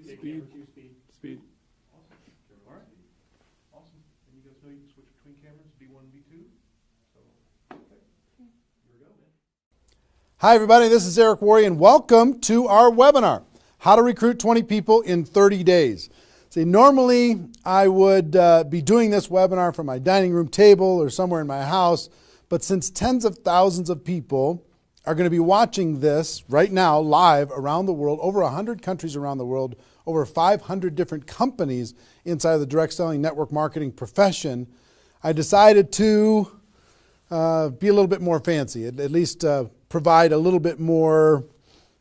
Speed. Speed. Awesome. All right. Awesome. And you guys know you can switch between cameras, B1 and B2. So, okay. Here we go, man. Hi, everybody. This is Eric Worre, and welcome to our webinar, How to Recruit 20 People in 30 Days. See, normally I would be doing this webinar from my dining room table or somewhere in my house, but since tens of thousands of people are going to be watching this right now live around the world, over 100 countries around the world, over 500 different companies inside of the direct selling network marketing profession, I decided to be a little bit more fancy, at least provide a little bit more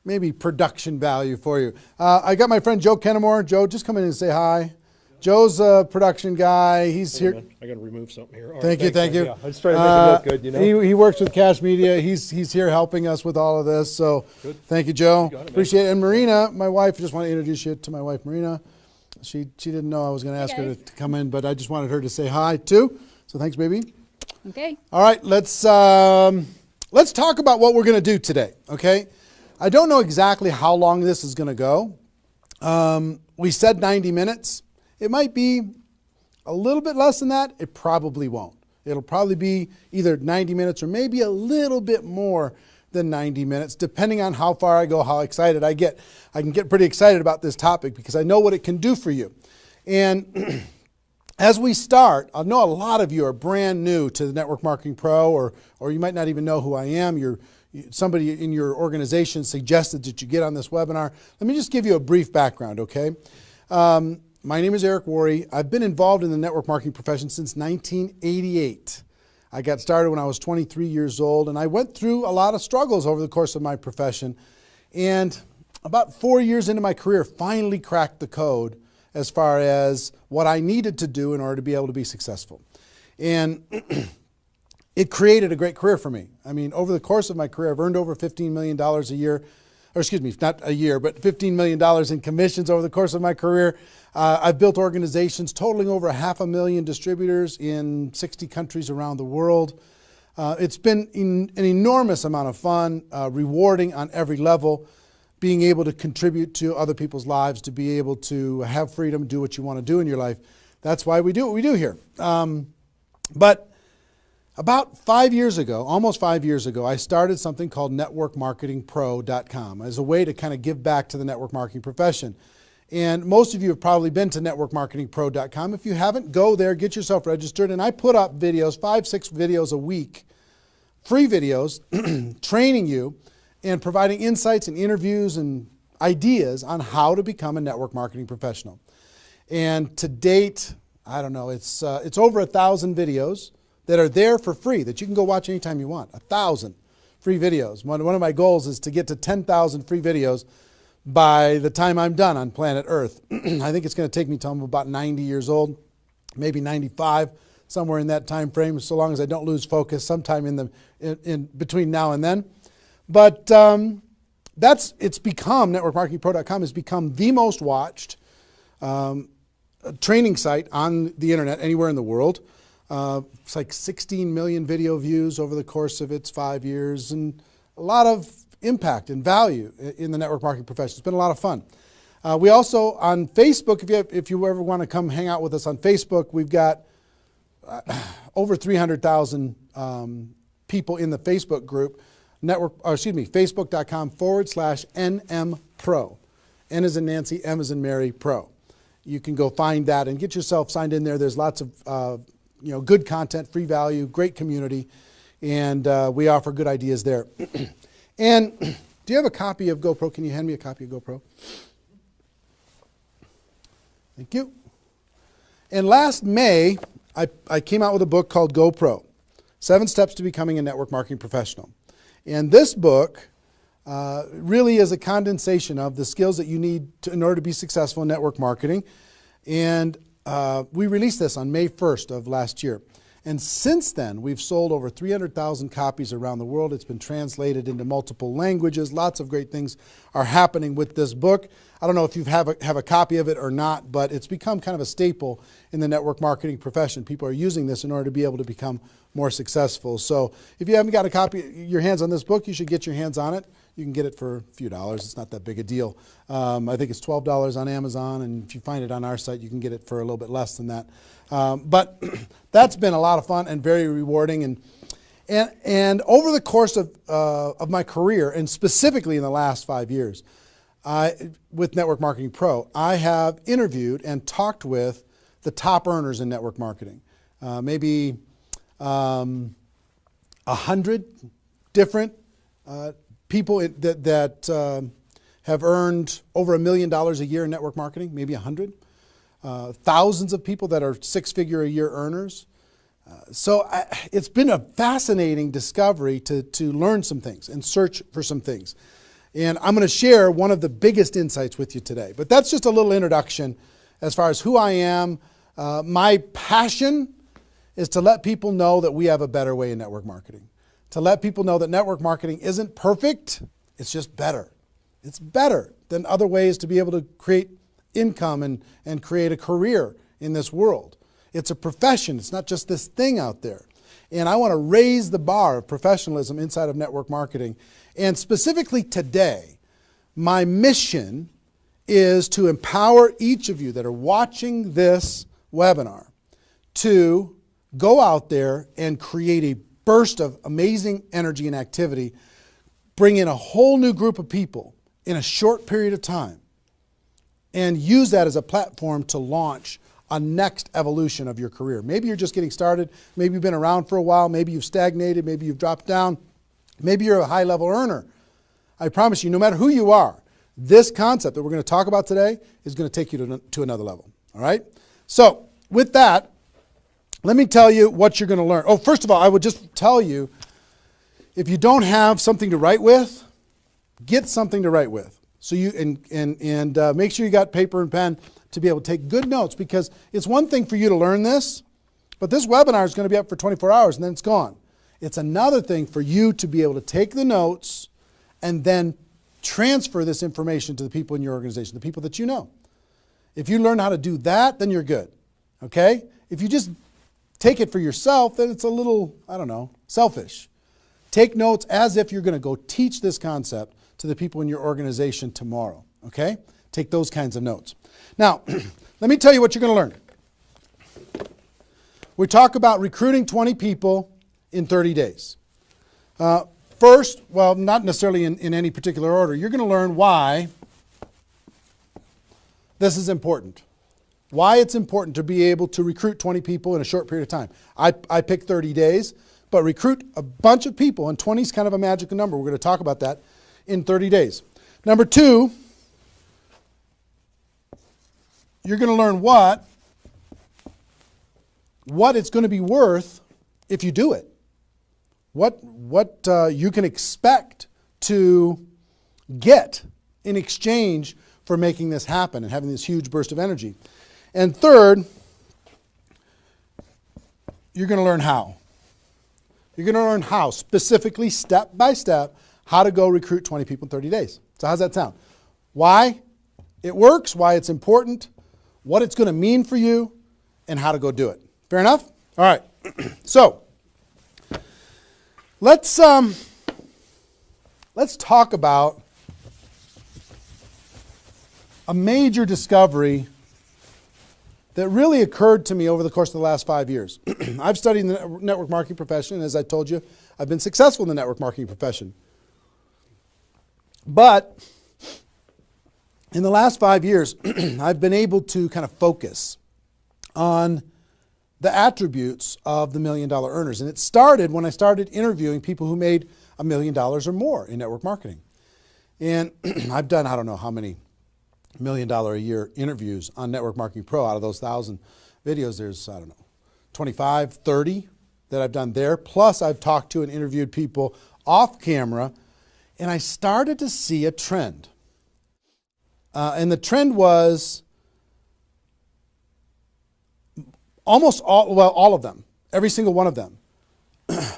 maybe production value for you. I got my friend Joe Kennemore. Joe, just come in and say hi. Joe's a production guy. He's here. I got to remove something here. Thank you. Yeah, I just trying to make it look good, you know. He works with Cash Media. He's here helping us with all of this. So Good. Thank you, Joe. You got it, man. Appreciate it. And Marina, my wife, just want to introduce you to my wife, Marina. She didn't know I was going to ask her to come in, but I just wanted her to say hi too. So thanks, baby. Okay. All right, let's talk about what we're going to do today. Okay, I don't know exactly how long this is going to go. We said 90 minutes. It might be a little bit less than that. It probably won't. It'll probably be either 90 minutes or maybe a little bit more than 90 minutes, depending on how far I go, how excited I get. I can get pretty excited about this topic because I know what it can do for you. And as we start, I know a lot of you are brand new to the Network Marketing Pro, or you might not even know who I am. Somebody in your organization suggested that you get on this webinar. Let me just give you a brief background, okay? My name is Eric Worre. I've been involved in the network marketing profession since 1988. I got started when I was 23 years old, and I went through a lot of struggles over the course of my profession. And about 4 years into my career, finally cracked the code as far as what I needed to do in order to be able to be successful. And it created a great career for me. I mean, over the course of my career, I've earned over $15 million a year, or excuse me, not a year, but $15 million in commissions over the course of my career. I've built organizations totaling over 500,000 distributors in 60 countries around the world. It's been an enormous amount of fun, rewarding on every level, being able to contribute to other people's lives, to be able to have freedom, do what you want to do in your life. That's why we do what we do here. But about 5 years ago, almost 5 years ago, I started something called networkmarketingpro.com as a way to kind of give back to the network marketing profession. And most of you have probably been to networkmarketingpro.com. If you haven't, go there, get yourself registered. And I put up videos, 5-6 videos a week, free videos, training you and providing insights and interviews and ideas on how to become a network marketing professional. And to date, I don't know, it's over 1,000 videos that are there for free that you can go watch anytime you want. 1,000 free videos. One of my goals is to get to 10,000 free videos by the time I'm done on planet Earth. I think it's going to take me till I'm about 90 years old, maybe 95, somewhere in that time frame, so long as I don't lose focus sometime in between now and then. But it's become, networkmarketingpro.com has become the most watched training site on the internet anywhere in the world. It's like 16 million video views over the course of its 5 years, and a lot of impact and value in the network marketing profession. It's been a lot of fun. We also, on Facebook, if you ever want to come hang out with us on Facebook, we've got over 300,000 people in the Facebook group, facebook.com/NMPro. N as in Nancy, M as in Mary, Pro. You can go find that and get yourself signed in there. There's lots of good content, free value, great community, and we offer good ideas there. And do you have a copy of GoPro? Can you hand me a copy of GoPro? Thank you. And last May, I came out with a book called GoPro, 7 Steps to Becoming a Network Marketing Professional. And this book really is a condensation of the skills that you need in order to be successful in network marketing. And we released this on May 1st of last year. And since then, we've sold over 300,000 copies around the world. It's been translated into multiple languages. Lots of great things are happening with this book. I don't know if you have a copy of it or not, but it's become kind of a staple in the network marketing profession. People are using this in order to be able to become more successful. So if you haven't got a copy, your hands on this book, you should get your hands on it. You can get it for a few dollars. It's not that big a deal. I think it's $12 on Amazon, and if you find it on our site, you can get it for a little bit less than that. But that's been a lot of fun and very rewarding. And over the course of my career, and specifically in the last 5 years, with Network Marketing Pro, I have interviewed and talked with the top earners in network marketing. Maybe 100 different people that have earned over $1 million a year in network marketing, maybe 100. Thousands of people that are six-figure-a-year earners. So it's been a fascinating discovery to learn some things and search for some things. And I'm going to share one of the biggest insights with you today. But that's just a little introduction as far as who I am. My passion is to let people know that we have a better way in network marketing. To let people know that network marketing isn't perfect, it's just better. It's better than other ways to be able to create income and create a career in this world. It's a profession. It's not just this thing out there. And I want to raise the bar of professionalism inside of network marketing. And specifically today, my mission is to empower each of you that are watching this webinar to go out there and create a burst of amazing energy and activity, bring in a whole new group of people in a short period of time, and use that as a platform to launch a next evolution of your career. Maybe you're just getting started. Maybe you've been around for a while. Maybe you've stagnated. Maybe you've dropped down. Maybe you're a high-level earner. I promise you, no matter who you are, this concept that we're going to talk about today is going to take you to another level. All right? So with that, let me tell you what you're going to learn. Oh, first of all, I would just tell you, if you don't have something to write with, get something to write with. So you and make sure you got paper and pen to be able to take good notes, because it's one thing for you to learn this, but this webinar is going to be up for 24 hours and then it's gone. It's another thing for you to be able to take the notes and then transfer this information to the people in your organization, the people that you know. If you learn how to do that, then you're good. Okay? If you just take it for yourself, then it's a little, I don't know, selfish. Take notes as if you're going to go teach this concept to the people in your organization tomorrow. Okay? Take those kinds of notes. Now, let me tell you what you're going to learn. We talk about recruiting 20 people in 30 days. First, well, not necessarily in any particular order, you're going to learn why this is important. Why it's important to be able to recruit 20 people in a short period of time. I picked 30 days, but recruit a bunch of people, and 20 is kind of a magical number. We're going to talk about that in 30 days. Number two, you're going to learn what it's going to be worth if you do it. What you can expect to get in exchange for making this happen and having this huge burst of energy. And third, you're going to learn how. You're going to learn how, specifically, step by step, how to go recruit 20 people in 30 days. So how's that sound? Why it works, why it's important, what it's going to mean for you, and how to go do it. Fair enough? All right. So let's talk about a major discovery that really occurred to me over the course of the last 5 years. I've studied the network marketing profession, and as I told you, I've been successful in the network marketing profession. But in the last 5 years, I've been able to kind of focus on the attributes of the $1 million earners. And it started when I started interviewing people who made $1 million or more in network marketing. And I've done, I don't know how many $1 million a year interviews on Network Marketing Pro. Out of those 1,000 videos, there's, I don't know, 25, 30 that I've done there. Plus, I've talked to and interviewed people off camera, and I started to see a trend. And the trend was almost all of them, every single one of them.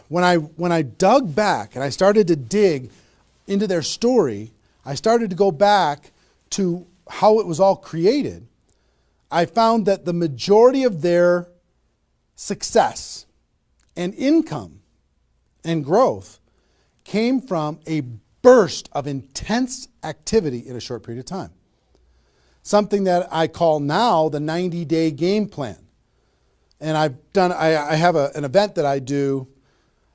When I dug back and I started to dig into their story, I started to go back to how it was all created. I found that the majority of their success and income and growth came from a burst of intense activity in a short period of time. Something that I call now the 90-day game plan. And I have an event that I do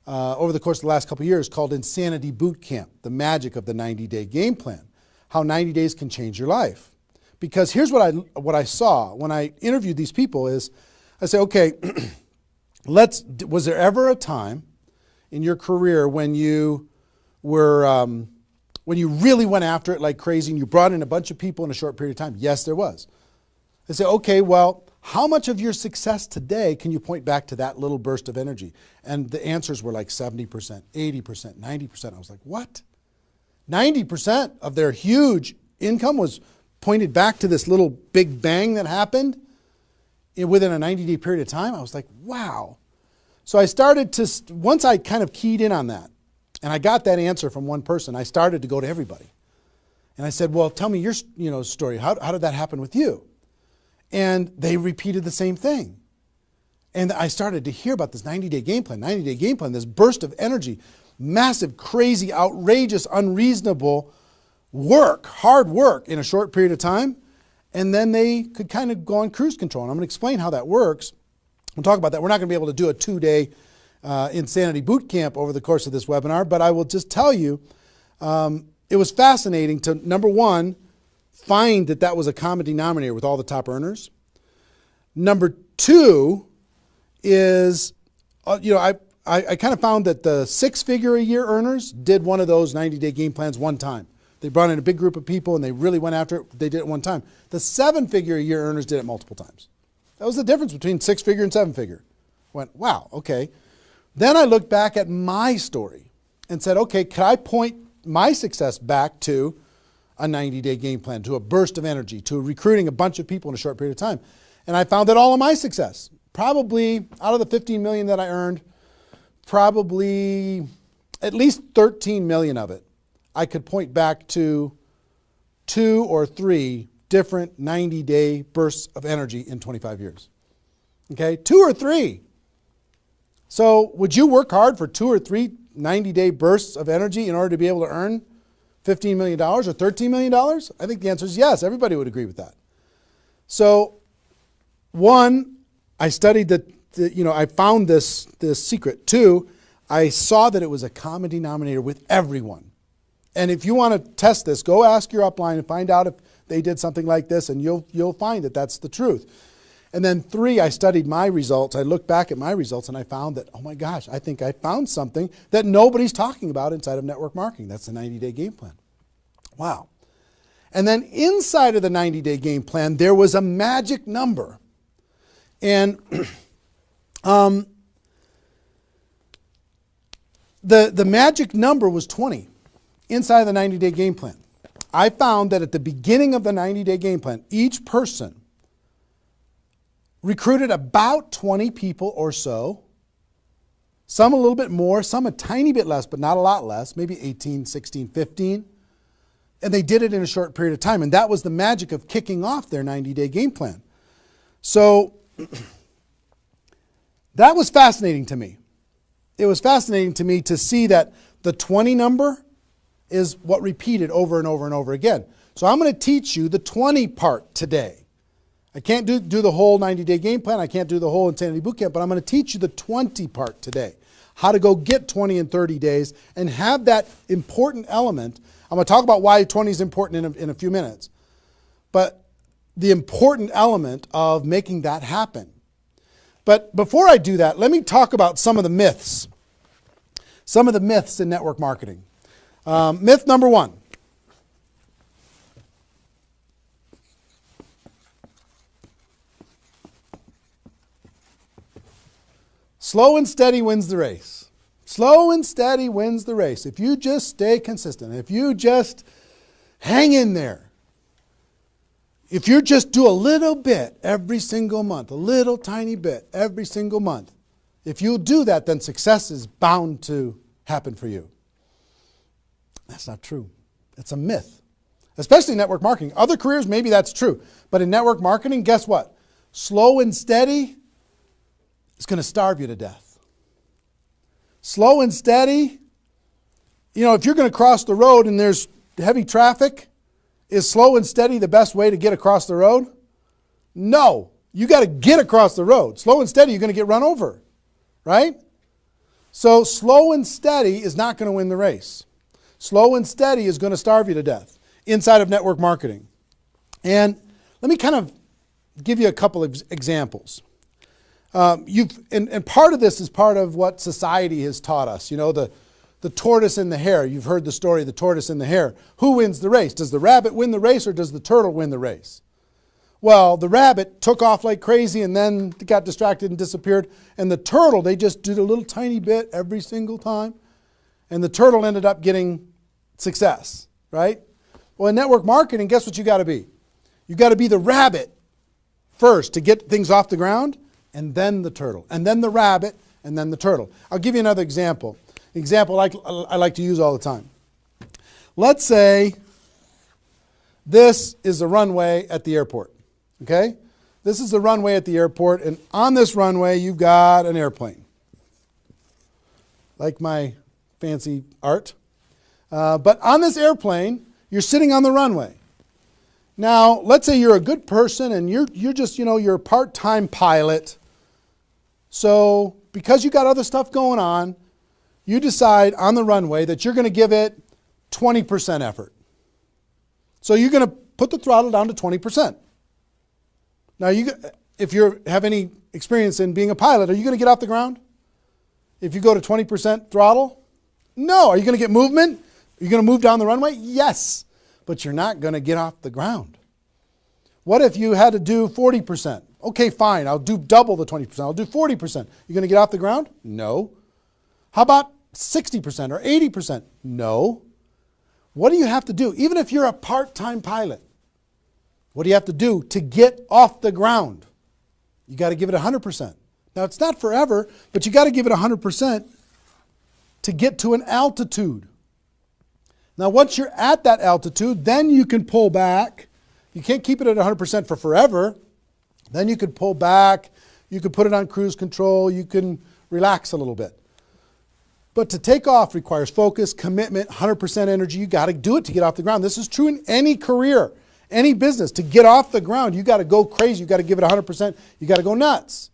over the course of the last couple of years called Insanity Boot Camp, the magic of the 90-day game plan, how 90 days can change your life. Because here's what I saw when I interviewed these people is, I say, okay, was there ever a time in your career when you were, when you really went after it like crazy and you brought in a bunch of people in a short period of time? Yes, there was. I say, okay, well, how much of your success today can you point back to that little burst of energy? And the answers were like 70%, 80%, 90%. I was like, what? 90% of their huge income was pointed back to this little big bang that happened within a 90-day period of time. I was like, wow. So I started to, once I kind of keyed in on that, and I got that answer from one person, I started to go to everybody. And I said, well, tell me your story. How did that happen with you? And they repeated the same thing. And I started to hear about this 90-day game plan, this burst of energy, massive, crazy, outrageous, unreasonable work, hard work in a short period of time. And then they could kind of go on cruise control. And I'm going to explain how that works. We'll talk about that. We're not going to be able to do a 2-day Insanity Boot Camp over the course of this webinar, but I will just tell you, it was fascinating to, number one, find that was a common denominator with all the top earners. Number two is, I kind of found that the 6-figure-a-year earners did one of those 90-day game plans one time. They brought in a big group of people and they really went after it. They did it one time. The 7-figure-a-year earners did it multiple times. That was the difference between 6-figure and 7-figure. Went, wow, okay. Then I looked back at my story and said, okay, can I point my success back to a 90-day game plan, to a burst of energy, to recruiting a bunch of people in a short period of time? And I found that all of my success, probably out of the 15 million that I earned, probably at least 13 million of it, I could point back to 2 or 3 different 90-day bursts of energy in 25 years. Okay, 2 or 3. So would you work hard for 2 or 3 90-day bursts of energy in order to be able to earn $15 million or $13 million? I think the answer is yes. Everybody would agree with that. So, one, I studied I found this secret. 2, I saw that it was a common denominator with everyone. And if you want to test this, go ask your upline and find out if they did something like this, and you'll find that that's the truth. And then 3, I studied my results. I looked back at my results and I found that, oh my gosh, I think I found something that nobody's talking about inside of network marketing. That's the 90-day game plan. Wow. And then inside of the 90-day game plan, there was a magic number. And the magic number was 20 inside of the 90-day game plan. I found that at the beginning of the 90-day game plan, each person recruited about 20 people or so, some a little bit more, some a tiny bit less, but not a lot less, maybe 18, 16, 15. And they did it in a short period of time. And that was the magic of kicking off their 90-day game plan. So that was fascinating to me. It was fascinating to me to see that the 20 number is what repeated over and over and over again. So I'm going to teach you the 20 part today. I can't do the whole 90-day game plan. I can't do the whole Insanity Bootcamp, but I'm going to teach you the 20 part today. How to go get 20 in 30 days and have that important element. I'm going to talk about why 20 is important in a few minutes. But the important element of making that happen. But before I do that, let me talk about some of the myths. Some of the myths in network marketing. Myth number 1. Slow and steady wins the race. Slow and steady wins the race. If you just stay consistent, if you just hang in there, if you just do a little bit every single month, a little tiny bit every single month, if you do that, then success is bound to happen for you. That's not true. It's a myth, especially in network marketing. Other careers, maybe that's true. But in network marketing, guess what? Slow and steady is going to starve you to death. Slow and steady if you're going to cross the road and there's heavy traffic, is slow and steady the best way to get across the road? No. You got to get across the road. Slow and steady, you're going to get run over, right? So slow and steady is not going to win the race. Slow and steady is going to starve you to death inside of network marketing. And let me kind of give you a couple of examples. And part of this is part of what society has taught us. The tortoise and the hare. You've heard the story of the tortoise and the hare. Who wins the race? Does the rabbit win the race or does the turtle win the race? Well, the rabbit took off like crazy and then got distracted and disappeared. And the turtle, they just did a little tiny bit every single time. And the turtle ended up getting success, right? Well, in network marketing, guess what you got to be? You got to be the rabbit first to get things off the ground, and then the turtle, and then the rabbit, and then the turtle. I'll give you another example. Example I like to use all the time. Let's say this is the runway at the airport. Okay? This is the runway at the airport, and on this runway you've got an airplane. Like my fancy art. But on this airplane, you're sitting on the runway. Now, let's say you're a good person and you're just, you're a part-time pilot. So, because you got other stuff going on, you decide on the runway that you're going to give it 20% effort. So you're going to put the throttle down to 20%. Now, if you have any experience in being a pilot, are you going to get off the ground? If you go to 20% throttle? No. Are you going to get movement? Are you going to move down the runway? Yes. But you're not going to get off the ground. What if you had to do 40%? Okay, fine. I'll do double the 20%. I'll do 40%. You going to get off the ground? No. How about 60% or 80%? No. What do you have to do? Even if you're a part-time pilot, what do you have to do to get off the ground? You got to give it 100%. Now, it's not forever, but you got to give it 100% to get to an altitude. Now, once you're at that altitude, then you can pull back. You can't keep it at 100% for forever. Then you could pull back. You could put it on cruise control. You can relax a little bit. But to take off requires focus, commitment, 100% energy. You got to do it to get off the ground. This is true in any career, any business. To get off the ground, you got to go crazy. You got to give it 100%. You got to go nuts.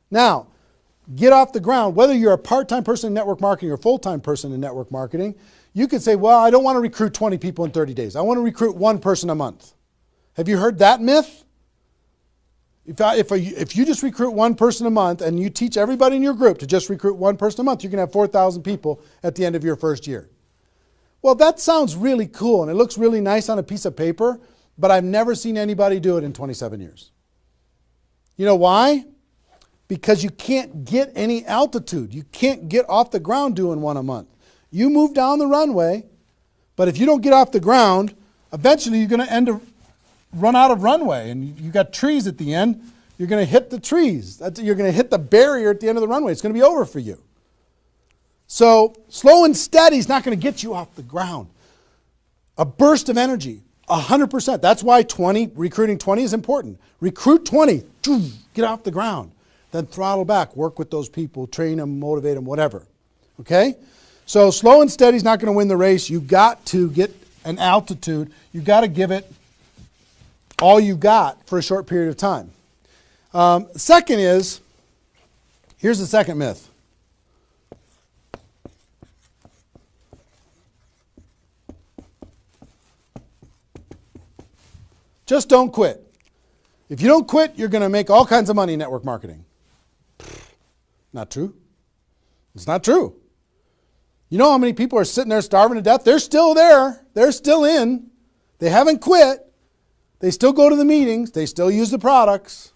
Now, get off the ground. Whether you're a part-time person in network marketing or a full-time person in network marketing, you could say, well, I don't want to recruit 20 people in 30 days. I want to recruit one person a month. Have you heard that myth? If you just recruit one person a month and you teach everybody in your group to just recruit one person a month, you're going to have 4,000 people at the end of your first year. Well, that sounds really cool and it looks really nice on a piece of paper, but I've never seen anybody do it in 27 years. You know why? Because you can't get any altitude. You can't get off the ground doing one a month. You move down the runway, but if you don't get off the ground, eventually you're going to run out of runway, and you got trees at the end. You're going to hit the trees. You're going to hit the barrier at the end of the runway. It's going to be over for you. So slow and steady is not going to get you off the ground. A burst of energy, 100%. That's why recruiting 20 is important. Recruit 20, get off the ground. Then throttle back, work with those people, train them, motivate them, whatever. Okay? So slow and steady is not going to win the race. You've got to get an altitude. You've got to give it all you got for a short period of time. Second is, here's the second myth. Just don't quit. If you don't quit, you're going to make all kinds of money in network marketing. Not true. It's not true. You know how many people are sitting there starving to death? They're still there. They're still in. They haven't quit. They still go to the meetings. They still use the products.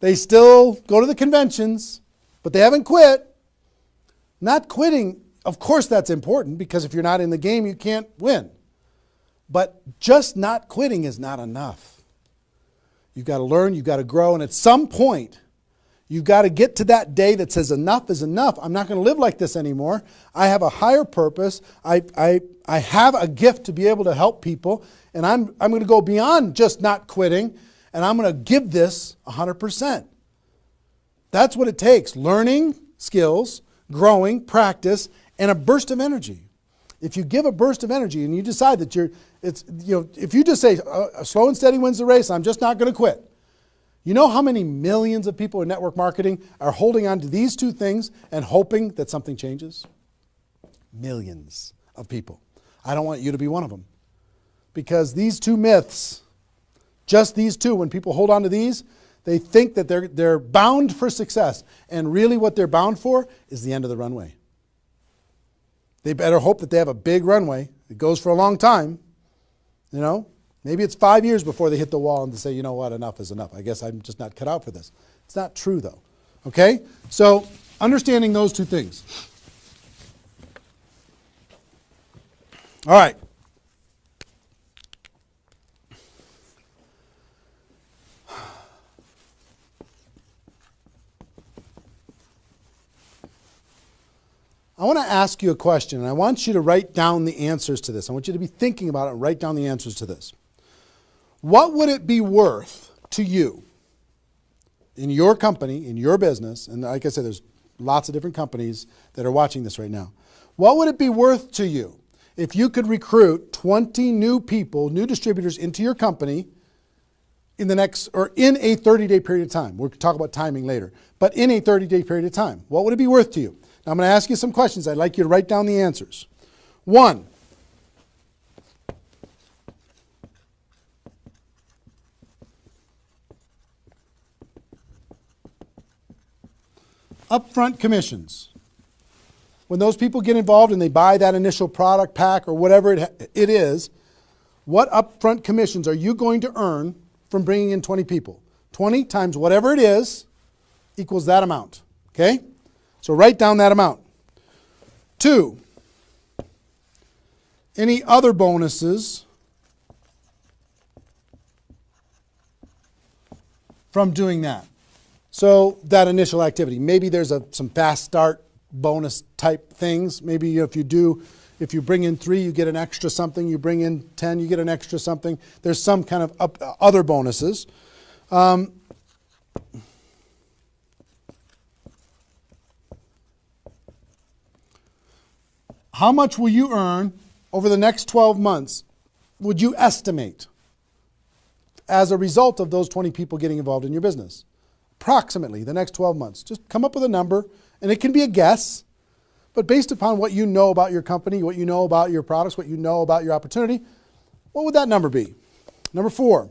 They still go to the conventions, but they haven't quit. Not quitting, of course that's important because if you're not in the game, you can't win. But just not quitting is not enough. You've got to learn, you've got to grow, and at some point, you've got to get to that day that says enough is enough. I'm not going to live like this anymore. I have a higher purpose. I have a gift to be able to help people, and I'm going to go beyond just not quitting, and I'm going to give this 100%. That's what it takes. Learning skills, growing, practice, and a burst of energy. If you give a burst of energy and you decide that if you just say, slow and steady wins the race, I'm just not going to quit. You know how many millions of people in network marketing are holding on to these two things and hoping that something changes? Millions of people. I don't want you to be one of them. Because these two myths, just these two, when people hold on to these, they think that they're bound for success. And really what they're bound for is the end of the runway. They better hope that they have a big runway. It goes for a long time. You know, maybe it's 5 years before they hit the wall and they say, you know what, enough is enough. I guess I'm just not cut out for this. It's not true though. Okay? So understanding those two things. All right. I want to ask you a question, and I want you to write down the answers to this. I want you to be thinking about it and write down the answers to this. What would it be worth to you in your company, in your business, and like I said, there's lots of different companies that are watching this right now. What would it be worth to you if you could recruit 20 new people, new distributors into your company in a 30-day period of time? We'll talk about timing later, but in a 30-day period of time. What would it be worth to you? Now I'm going to ask you some questions. I'd like you to write down the answers. 1, upfront commissions. When those people get involved and they buy that initial product pack or whatever it is, what upfront commissions are you going to earn from bringing in 20 people? 20 times whatever it is equals that amount. Okay? So write down that amount. 2, any other bonuses from doing that? So that initial activity. Maybe there's some fast start bonus type things. Maybe if you bring in 3, you get an extra something. You bring in 10, you get an extra something. There's some kind of other bonuses. How much will you earn over the next 12 months, would you estimate, as a result of those 20 people getting involved in your business? Approximately the next 12 months. Just come up with a number, and it can be a guess, but based upon what you know about your company, what you know about your products, what you know about your opportunity, what would that number be? Number 4.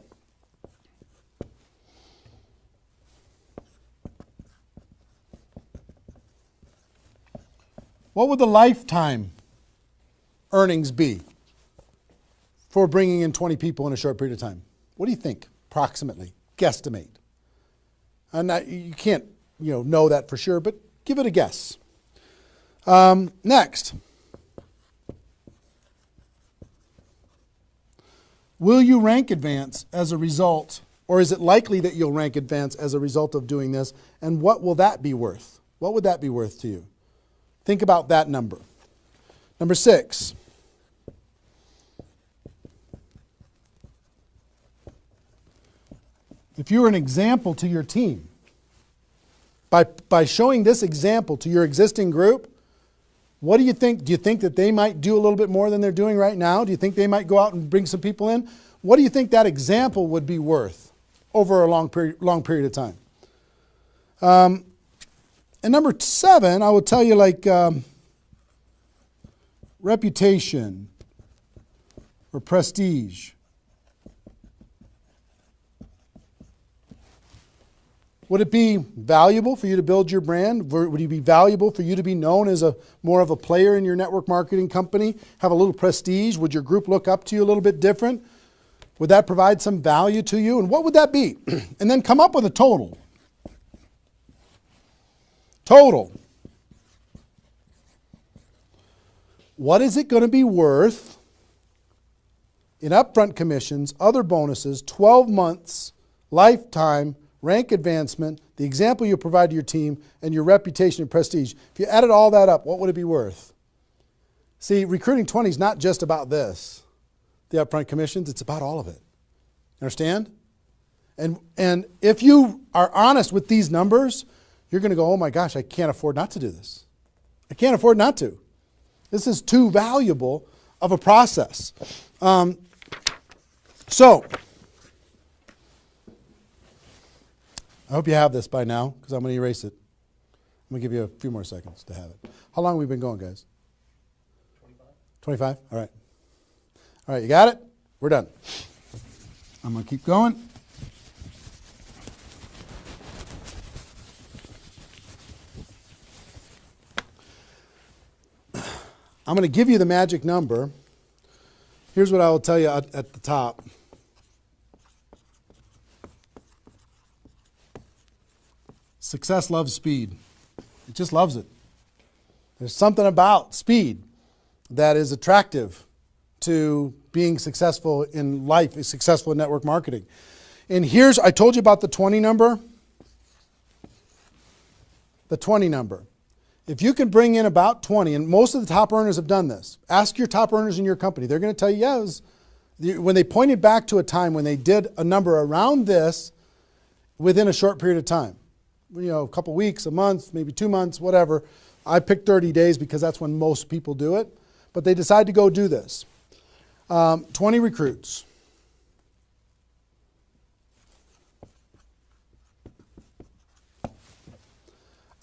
What would the lifetime earnings be for bringing in 20 people in a short period of time? What do you think, approximately? Guesstimate. And you can't know that for sure, but give it a guess. Next. Will you rank advance as a result, or is it likely that you'll rank advance as a result of doing this? And what will that be worth? What would that be worth to you? Think about that number. Number 6. If you were an example to your team, by showing this example to your existing group, what do you think? Do you think that they might do a little bit more than they're doing right now? Do you think they might go out and bring some people in? What do you think that example would be worth over a long period of time? And number 7, I will tell you, like reputation or prestige. Would it be valuable for you to build your brand? Would it be valuable for you to be known as more of a player in your network marketing company? Have a little prestige? Would your group look up to you a little bit different? Would that provide some value to you? And what would that be? And then come up with a total. Total. What is it going to be worth in upfront commissions, other bonuses, 12 months, lifetime, rank advancement, the example you provide to your team, and your reputation and prestige? If you added all that up, what would it be worth? See, recruiting 20 is not just about this, the upfront commissions. It's about all of it. Understand? And if you are honest with these numbers, you're going to go, oh my gosh, I can't afford not to do this. I can't afford not to. This is too valuable of a process. So, I hope you have this by now, because I'm going to erase it. I'm going to give you a few more seconds to have it. How long have we been going, guys? 25? All right. All right, you got it? We're done. I'm going to keep going. I'm going to give you the magic number. Here's what I will tell you at the top. Success loves speed. It just loves it. There's something about speed that is attractive to being successful in life, successful in network marketing. And here's, I told you about the 20 number. The 20 number. If you can bring in about 20, and most of the top earners have done this. Ask your top earners in your company. They're going to tell you, yes. When they pointed back to a time when they did a number around this within a short period of time. You know, a couple weeks, a month, maybe 2 months, whatever. I picked 30 days because that's when most people do it. But they decide to go do this. 20 recruits.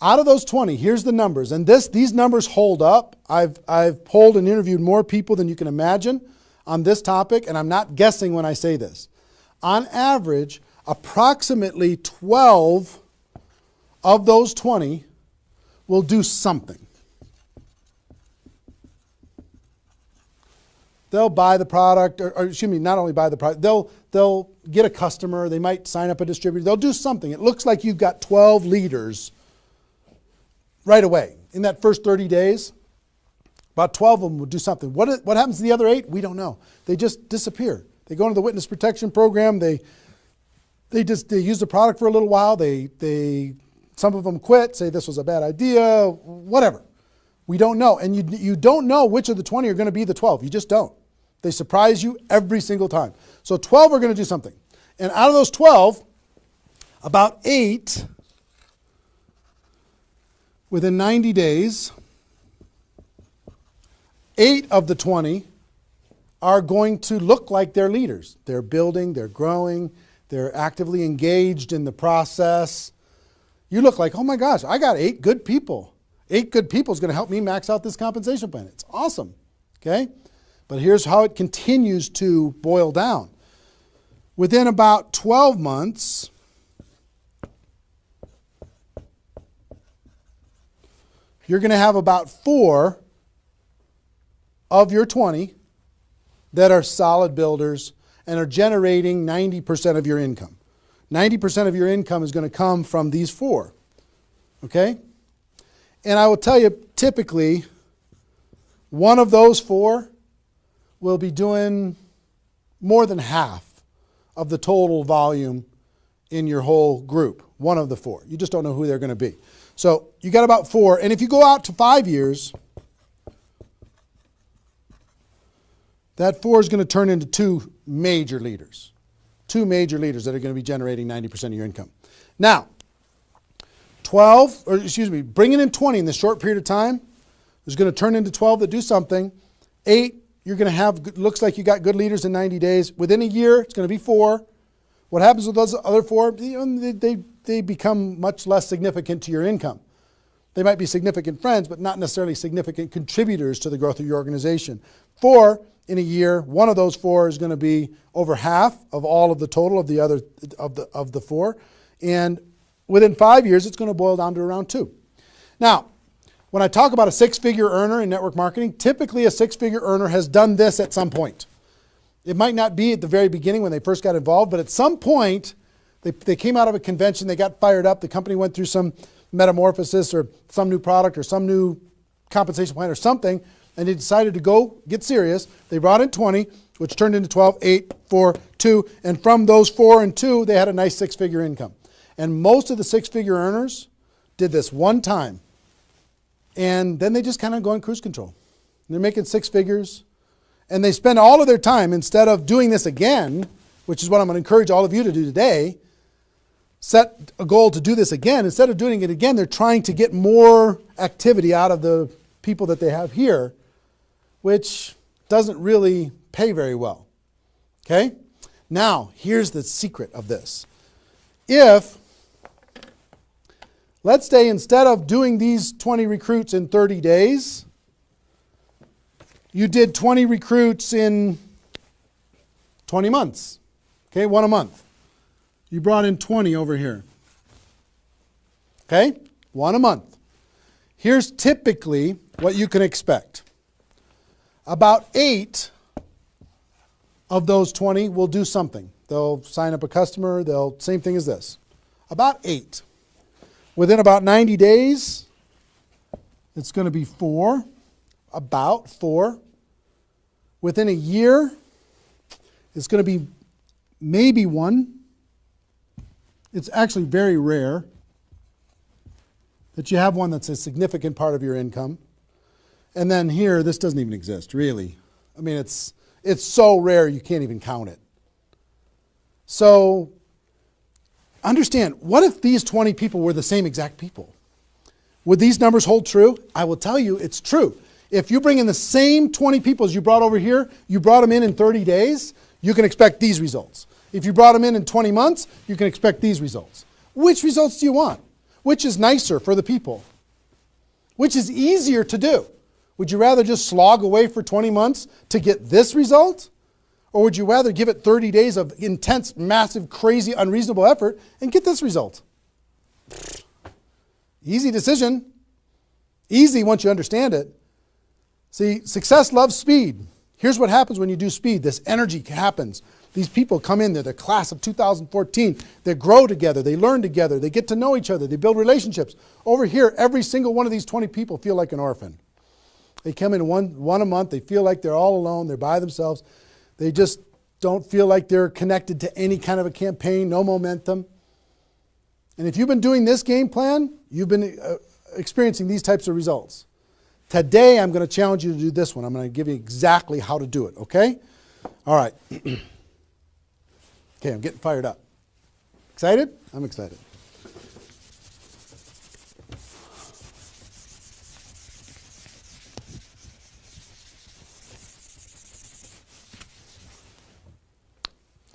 Out of those 20, here's the numbers. And these numbers hold up. I've polled and interviewed more people than you can imagine on this topic, and I'm not guessing when I say this. On average, approximately 12 of those 20 will do something. They'll buy the product, or excuse me, not only buy the product, they'll get a customer, they might sign up a distributor, they'll do something. It looks like you've got 12 leaders right away. In that first 30 days, about 12 of them will do something. What happens to the other 8? We don't know. They just disappear. They go into the witness protection program, they use the product for a little while, some of them quit, say this was a bad idea, whatever. We don't know. And you don't know which of the 20 are going to be the 12. You just don't. They surprise you every single time. So 12 are going to do something. And out of those 12, about 8, within 90 days, 8 of the 20 are going to look like they're leaders. They're building, they're growing, they're actively engaged in the process. You look like, oh my gosh, I got 8 good people. 8 good people is going to help me max out this compensation plan. It's awesome. Okay? But here's how it continues to boil down. Within about 12 months, you're going to have about 4 of your 20 that are solid builders and are generating 90% of your income. 90% of your income is going to come from these 4. Okay? And I will tell you, typically, one of those 4 will be doing more than half of the total volume in your whole group. One of the 4. You just don't know who they're going to be. So you got about 4. And if you go out to 5 years, that 4 is going to turn into 2 major leaders. 2 major leaders that are going to be generating 90% of your income. Now, bringing in 20 in this short period of time is going to turn into 12 that do something. 8, you're going to have, looks like you got good leaders in 90 days. Within a year, it's going to be 4. What happens with those other 4? They become much less significant to your income. They might be significant friends, but not necessarily significant contributors to the growth of your organization. 4 in a year, one of those 4 is going to be over half of all of the total of the other of the 4, and within 5 years, it's going to boil down to around 2. Now, when I talk about a 6-figure earner in network marketing, typically a 6-figure earner has done this at some point. It might not be at the very beginning when they first got involved, but at some point, they came out of a convention, they got fired up, the company went through some metamorphosis or some new product or some new compensation plan or something, and they decided to go get serious. They brought in 20, which turned into 12, 8, 4, 2, and from those 4 and 2, they had a nice 6-figure income. And most of the 6-figure earners did this one time, and then they just kind of go in cruise control. They're making 6 figures, and they spend all of their time, instead of doing this again, which is what I'm going to encourage all of you to do today, set a goal to do this again. Instead of doing it again, they're trying to get more activity out of the people that they have here which doesn't really pay very well. Okay? Now, here's the secret of this. If, let's say instead of doing these 20 recruits in 30 days, you did 20 recruits in 20 months. Okay, one a month. You brought in 20 over here. Okay, one a month. Here's typically what you can expect. About 8 of those 20 will do something. They'll sign up a customer, same thing as this. About 8. Within about 90 days, it's going to be 4. About 4. Within a year, it's going to be maybe 1. It's actually very rare that you have one that's a significant part of your income. And then here, this doesn't even exist, really. I mean, it's so rare you can't even count it. So understand, what if these 20 people were the same exact people? Would these numbers hold true? I will tell you it's true. If you bring in the same 20 people as you brought over here, you brought them in 30 days, you can expect these results. If you brought them in 20 months, you can expect these results. Which results do you want? Which is nicer for the people? Which is easier to do? Would you rather just slog away for 20 months to get this result? Or would you rather give it 30 days of intense, massive, crazy, unreasonable effort and get this result? Easy decision. Easy once you understand it. See, success loves speed. Here's what happens when you do speed. This energy happens. These people come in, they're the class of 2014. They grow together, they learn together, they get to know each other, they build relationships. Over here, every single one of these 20 people feel like an orphan. They come in one a month, they feel like they're all alone, they're by themselves. They just don't feel like they're connected to any kind of a campaign, no momentum. And if you've been doing this game plan, you've been experiencing these types of results. Today, I'm going to challenge you to do this one. I'm going to give you exactly how to do it, okay? All right. Okay, I'm getting fired up. Excited? I'm excited.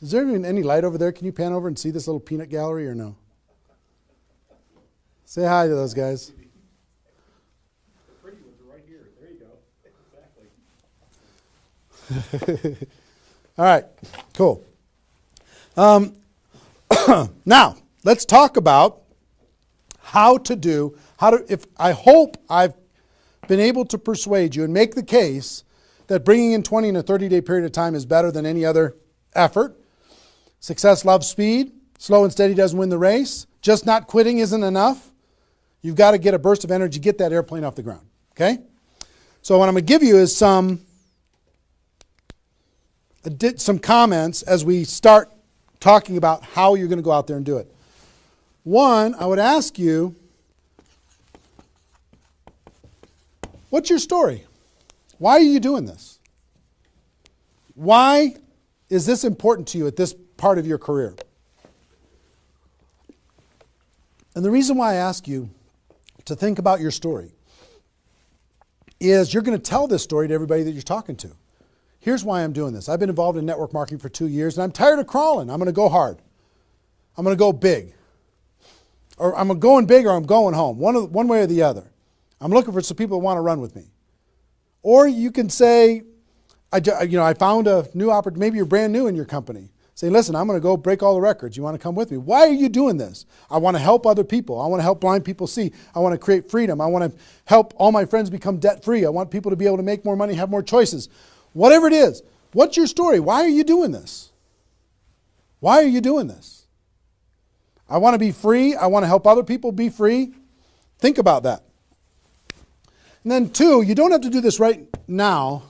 Is there even any light over there? Can you pan over and see this little peanut gallery or no? Say hi to those guys. The pretty ones are right here. There you go. Exactly. All right, cool. Now, let's talk about I hope I've been able to persuade you and make the case that bringing in 20 in a 30-day period of time is better than any other effort. Success loves speed. Slow and steady doesn't win the race. Just not quitting isn't enough. You've got to get a burst of energy, get that airplane off the ground, okay? So what I'm going to give you is some comments as we start talking about how you're going to go out there and do it. One, I would ask you, what's your story? Why are you doing this? Why is this important to you at this part of your career? And the reason why I ask you to think about your story is you're going to tell this story to everybody that you're talking to. Here's why I'm doing this. I've been involved in network marketing for 2 years, and I'm tired of crawling. I'm going to go hard. I'm going to go big. Or I'm going big or I'm going home, one way or the other. I'm looking for some people that want to run with me. Or you can say, I found a new opportunity. Maybe you're brand new in your company. Say, listen, I'm going to go break all the records. You want to come with me? Why are you doing this? I want to help other people. I want to help blind people see. I want to create freedom. I want to help all my friends become debt-free. I want people to be able to make more money, have more choices. Whatever it is, what's your story? Why are you doing this? Why are you doing this? I want to be free. I want to help other people be free. Think about that. And then 2, you don't have to do this right now.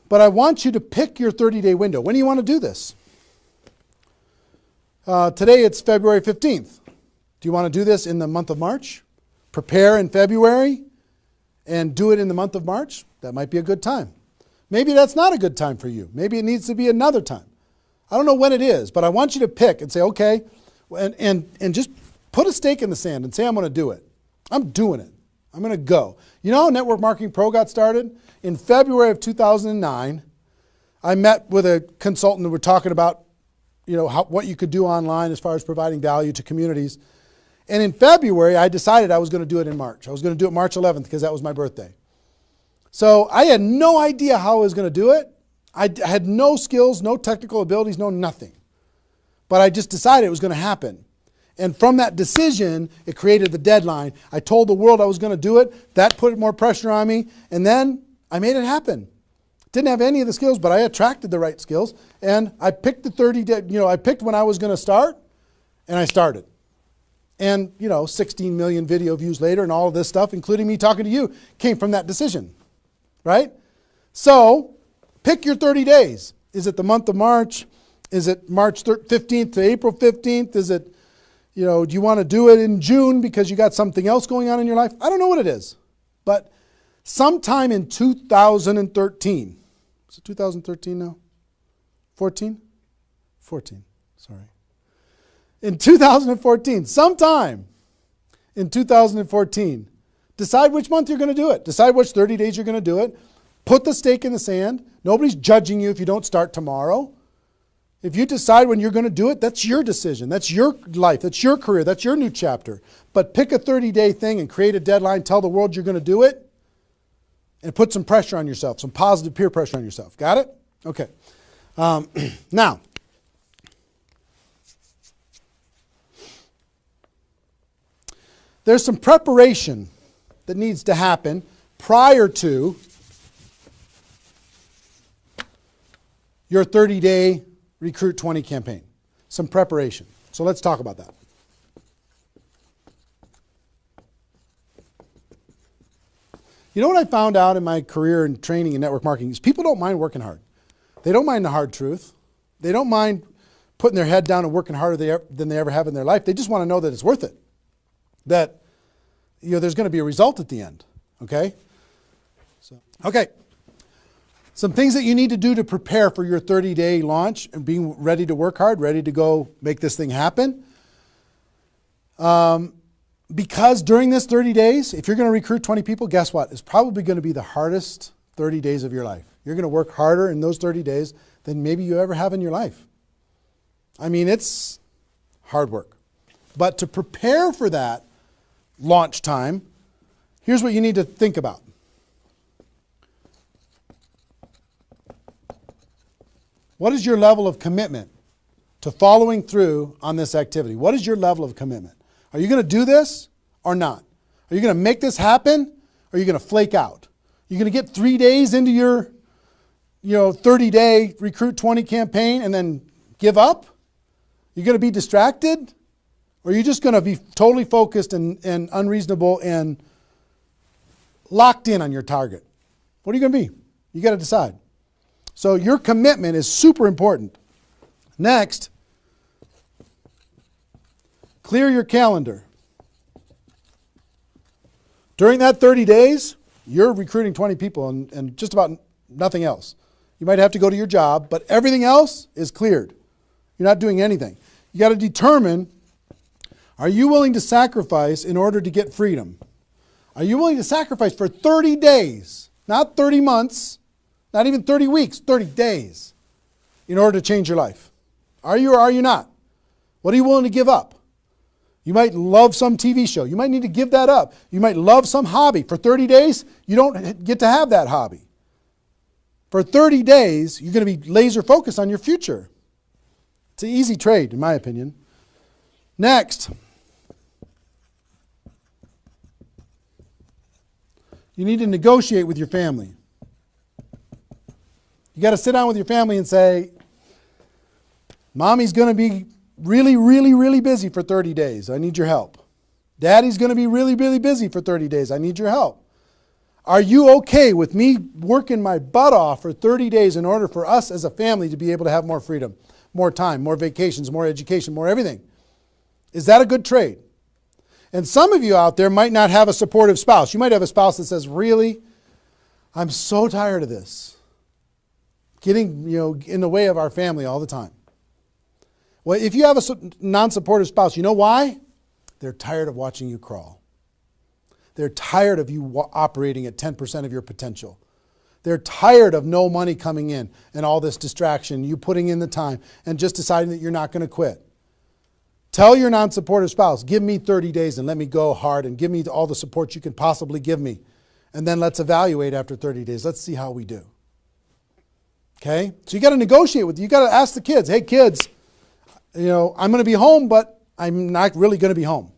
But I want you to pick your 30-day window. When do you want to do this? Today it's February 15th. Do you want to do this in the month of March? Prepare in February and do it in the month of March? That might be a good time. Maybe that's not a good time for you. Maybe it needs to be another time. I don't know when it is, but I want you to pick and say, okay, and just put a stake in the sand and say, I'm going to do it. I'm doing it. I'm going to go. You know how Network Marketing Pro got started? In February of 2009, I met with a consultant and we're talking about, what you could do online as far as providing value to communities. And in February, I decided I was going to do it in March. I was going to do it March 11th because that was my birthday. So I had no idea how I was going to do it. I had no skills, no technical abilities, no nothing. But I just decided it was going to happen. And from that decision, it created the deadline. I told the world I was going to do it. That put more pressure on me. And then I made it happen. Didn't have any of the skills, but I attracted the right skills. And I picked the 30 day, I picked when I was going to start, and I started. And, 16 million video views later and all of this stuff, including me talking to you, came from that decision. Right? So, pick your 30 days. Is it the month of March? Is it March 15th to April 15th? Is it, do you want to do it in June because you got something else going on in your life? I don't know what it is. But sometime in 2013, is it 2013 now? 14? 14, sorry. In 2014, sometime in 2014, decide which month you're going to do it. Decide which 30 days you're going to do it. Put the stake in the sand. Nobody's judging you if you don't start tomorrow. If you decide when you're going to do it, that's your decision. That's your life. That's your career. That's your new chapter. But pick a 30-day thing and create a deadline. Tell the world you're going to do it. And put some pressure on yourself. Some positive peer pressure on yourself. Got it? Okay. Now, there's some preparation that needs to happen prior to your 30-day Recruit 20 campaign. Some preparation. So let's talk about that. You know what I found out in my career in training in network marketing is people don't mind working hard. They don't mind the hard truth. They don't mind putting their head down and working harder than they ever have in their life. They just want to know that it's worth it. That there's going to be a result at the end. Okay? Okay. Some things that you need to do to prepare for your 30-day launch and being ready to work hard, ready to go make this thing happen. Because during this 30 days, if you're going to recruit 20 people, guess what? It's probably going to be the hardest 30 days of your life. You're going to work harder in those 30 days than maybe you ever have in your life. I mean, it's hard work. But to prepare for that launch time, here's what you need to think about. What is your level of commitment to following through on this activity? What is your level of commitment? Are you going to do this or not? Are you going to make this happen or are you going to flake out? You're going to get 3 days into your 30-day Recruit 20 campaign and then give up? You're going to be distracted? Or are you just going to be totally focused and unreasonable and locked in on your target? What are you going to be? You got to decide. So your commitment is super important. Next, clear your calendar. During that 30 days, you're recruiting 20 people and just about nothing else. You might have to go to your job, but everything else is cleared. You're not doing anything. You got to determine, are you willing to sacrifice in order to get freedom? Are you willing to sacrifice for 30 days, not 30 months, not even 30 weeks, 30 days in order to change your life? Are you or are you not? What are you willing to give up? You might love some TV show. You might need to give that up. You might love some hobby. For 30 days, you don't get to have that hobby. For 30 days, you're going to be laser focused on your future. It's an easy trade, in my opinion. Next, you need to negotiate with your family. You got to sit down with your family and say, Mommy's going to be really, really, really busy for 30 days. I need your help. Daddy's going to be really, really busy for 30 days. I need your help. Are you okay with me working my butt off for 30 days in order for us as a family to be able to have more freedom, more time, more vacations, more education, more everything? Is that a good trade? And some of you out there might not have a supportive spouse. You might have a spouse that says, really, I'm so tired of this. Getting in the way of our family all the time. Well, if you have a non-supportive spouse, you know why? They're tired of watching you crawl. They're tired of you operating at 10% of your potential. They're tired of no money coming in and all this distraction, you putting in the time and just deciding that you're not going to quit. Tell your non-supportive spouse, give me 30 days and let me go hard and give me all the support you can possibly give me. And then let's evaluate after 30 days. Let's see how we do. Okay? So you got to negotiate with, you got to ask the kids, hey kids, I'm going to be home, but I'm not really going to be home.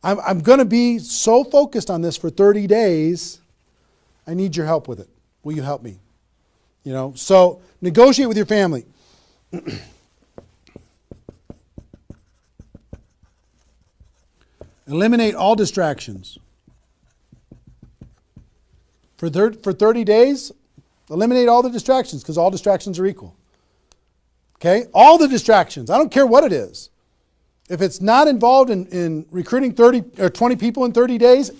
I'm going to be so focused on this for 30 days. I need your help with it. Will you help me? So negotiate with your family. Eliminate all distractions. For 30 days, eliminate all the distractions because all distractions are equal. Okay? All the distractions. I don't care what it is. If it's not involved in recruiting 30 or 20 people in 30 days,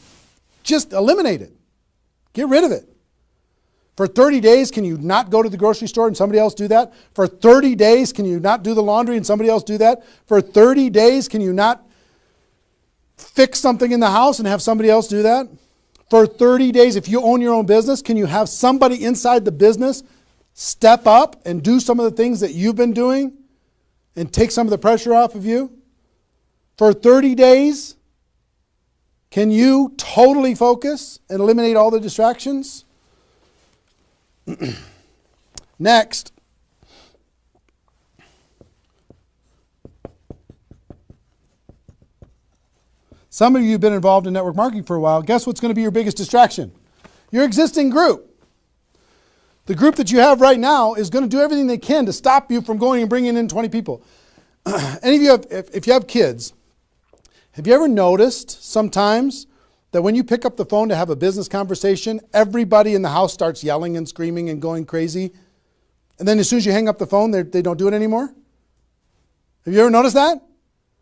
just eliminate it. Get rid of it. For 30 days, can you not go to the grocery store and somebody else do that? For 30 days, can you not do the laundry and somebody else do that? For 30 days, can you not fix something in the house and have somebody else do that? For 30 days, if you own your own business, can you have somebody inside the business step up and do some of the things that you've been doing and take some of the pressure off of you? For 30 days, can you totally focus and eliminate all the distractions? Next. Some of you have been involved in network marketing for a while. Guess what's going to be your biggest distraction? Your existing group. The group that you have right now is going to do everything they can to stop you from going and bringing in 20 people. Any of you, if you have kids, have you ever noticed sometimes that when you pick up the phone to have a business conversation, everybody in the house starts yelling and screaming and going crazy? And then as soon as you hang up the phone, they don't do it anymore? Have you ever noticed that?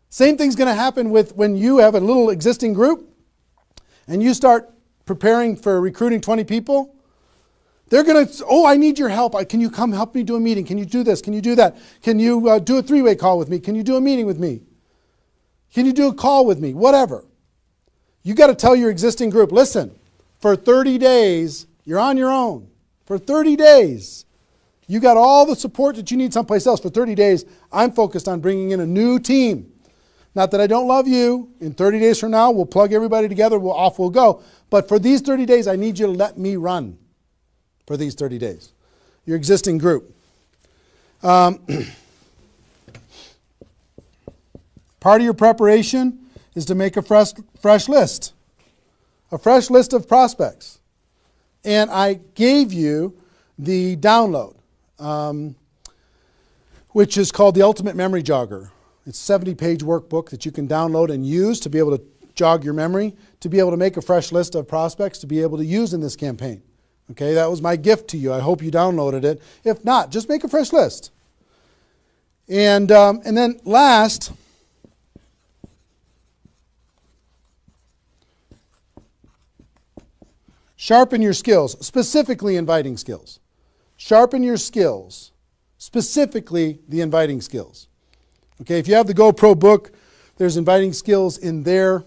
Same thing's going to happen with when you have a little existing group and you start preparing for recruiting 20 people. They're going to, I need your help. Can you come help me do a meeting? Can you do this? Can you do that? Can you do a three-way call with me? Can you do a meeting with me? Can you do a call with me? Whatever. You got to tell your existing group, listen, for 30 days, you're on your own. For 30 days, you got all the support that you need someplace else. For 30 days, I'm focused on bringing in a new team. Not that I don't love you. In 30 days from now, we'll plug everybody together. Off we'll go. But for these 30 days, I need you to let me run for these 30 days. Your existing group. Part of your preparation is to make a fresh list. A fresh list of prospects. And I gave you the download, which is called the Ultimate Memory Jogger. It's a 70-page workbook that you can download and use to be able to jog your memory, to be able to make a fresh list of prospects to be able to use in this campaign. Okay, that was my gift to you. I hope you downloaded it. If not, just make a fresh list. And then last, sharpen your skills, specifically inviting skills. Sharpen your skills, specifically the inviting skills. Okay, if you have the GoPro book, there's inviting skills in there.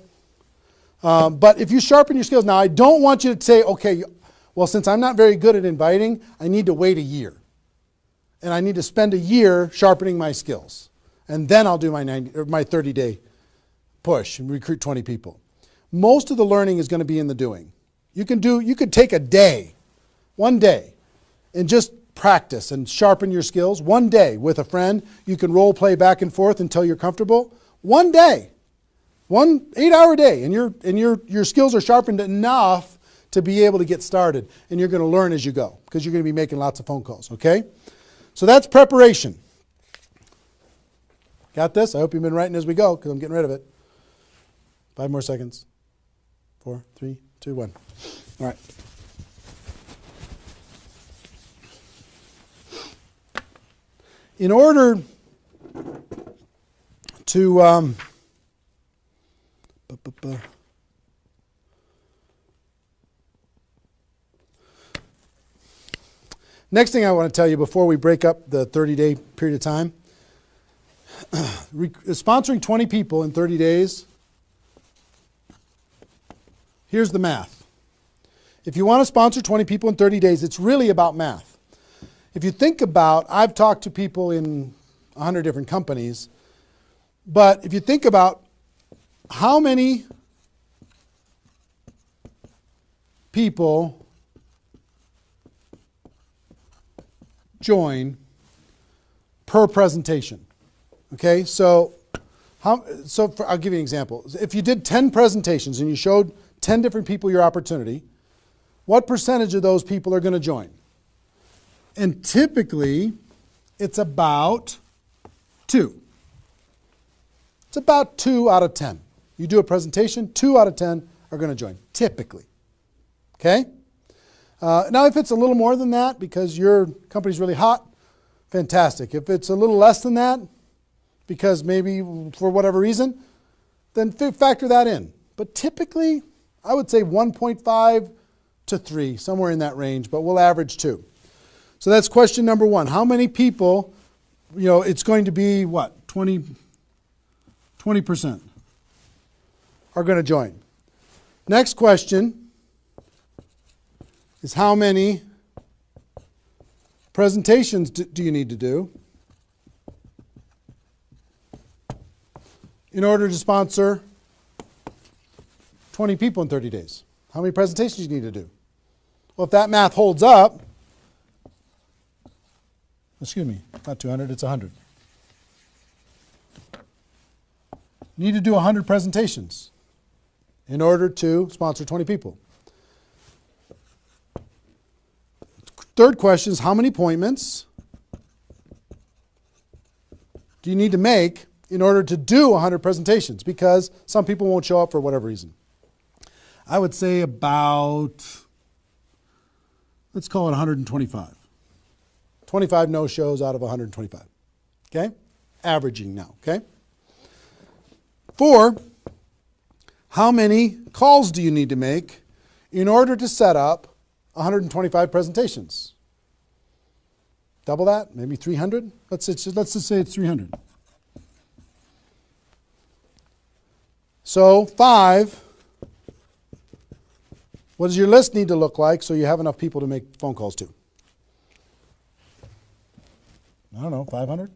But if you sharpen your skills, now I don't want you to say, okay, well, since I'm not very good at inviting, I need to wait a year. And I need to spend a year sharpening my skills. And then I'll do my 30-day push and recruit 20 people. Most of the learning is going to be in the doing. You could take a day, one day, and just practice and sharpen your skills. One day with a friend, you can role play back and forth until you're comfortable. One day, 1 8-hour day, and your skills are sharpened enough to be able to get started. And you're going to learn as you go because you're going to be making lots of phone calls, okay? So that's preparation. Got this? I hope you've been writing as we go because I'm getting rid of it. 5 more seconds. 4, 3, 2, 1. All right. In order to next thing I want to tell you before we break up the 30-day period of time, sponsoring 20 people in 30 days here's the math. If you want to sponsor 20 people in 30 days, it's really about math. If you think about, I've talked to people in 100 different companies, but if you think about how many people join per presentation. Okay, so I'll give you an example. If you did 10 presentations and you showed 10 different people your opportunity, what percentage of those people are going to join? And typically, it's about 2. It's about 2 out of 10. You do a presentation, 2 out of 10 are going to join, typically. Okay? Now, if it's a little more than that because your company's really hot, fantastic. If it's a little less than that, because maybe for whatever reason, then factor that in. But typically, I would say 1.5 to 3, somewhere in that range, but we'll average 2. So that's question number 1. How many people, it's going to be what? 20% are going to join. Next question is how many presentations do you need to do in order to sponsor 20 people in 30 days? How many presentations do you need to do? Well, if that math holds up, excuse me, not 200, it's 100. You need to do 100 presentations in order to sponsor 20 people. Third question is how many appointments do you need to make in order to do 100 presentations? Because some people won't show up for whatever reason. I would say about, let's call it 125. 25 no-shows out of 125. Okay? Averaging now, okay? 4, how many calls do you need to make in order to set up 125 presentations? Double that? Maybe 300? Let's just say it's 300. So 5, what does your list need to look like so you have enough people to make phone calls to? I don't know, 500?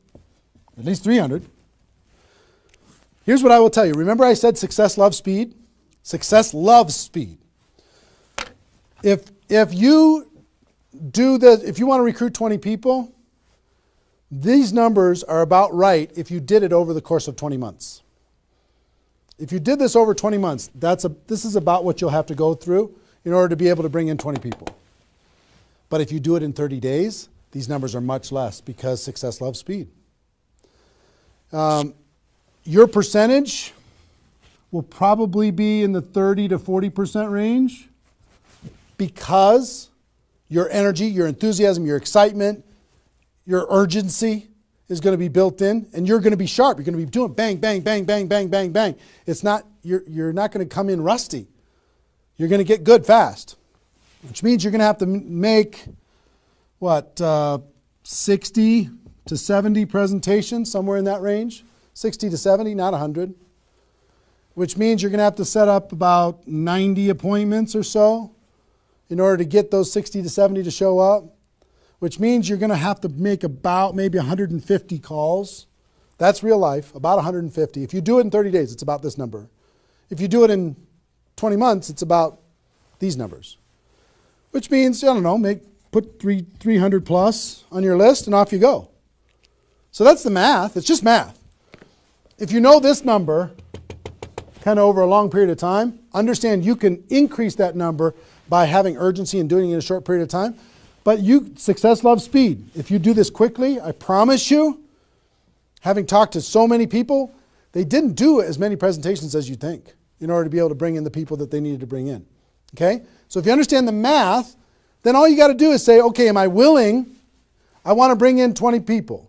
At least 300. Here's what I will tell you. Remember I said success loves speed? Success loves speed. If you do this, if you want to recruit 20 people, these numbers are about right if you did it over the course of 20 months. If you did this over 20 months, this is about what you'll have to go through in order to be able to bring in 20 people. But if you do it in 30 days, these numbers are much less because success loves speed. Your percentage will probably be in the 30 to 40% range because your energy, your enthusiasm, your excitement, your urgency is going to be built in, and you're going to be sharp. You're going to be doing bang, bang, bang, bang, bang, bang, bang. It's not, you're not going to come in rusty. You're going to get good fast, which means you're going to have to make, 60 to 70 presentations, somewhere in that range. 60 to 70, not 100. Which means you're going to have to set up about 90 appointments or so in order to get those 60 to 70 to show up. Which means you're going to have to make about maybe 150 calls. That's real life, about 150. If you do it in 30 days, it's about this number. If you do it in 20 months, it's about these numbers. Which means, put 300 plus on your list and off you go. So that's the math. It's just math. If you know this number kind of over a long period of time, understand you can increase that number by having urgency and doing it in a short period of time. But success loves speed. If you do this quickly, I promise you, having talked to so many people, they didn't do as many presentations as you think in order to be able to bring in the people that they needed to bring in. Okay? So if you understand the math, then all you got to do is say, okay, am I willing? I want to bring in 20 people.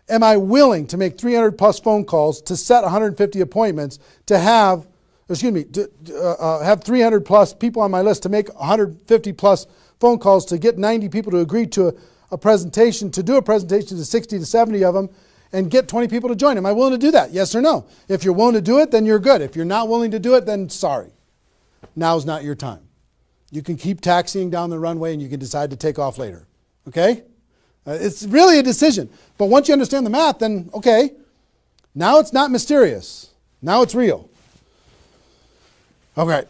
Am I willing to make 300 plus phone calls to set 150 appointments to have 300 plus people on my list to make 150 plus phone calls to get 90 people to agree to a presentation, to do a presentation to 60 to 70 of them and get 20 people to join? Am I willing to do that? Yes or no? If you're willing to do it, then you're good. If you're not willing to do it, then sorry. now's not your time. You can keep taxiing down the runway and you can decide to take off later. Okay? It's really a decision. But once you understand the math, then okay, now it's not mysterious. Now it's real. Okay.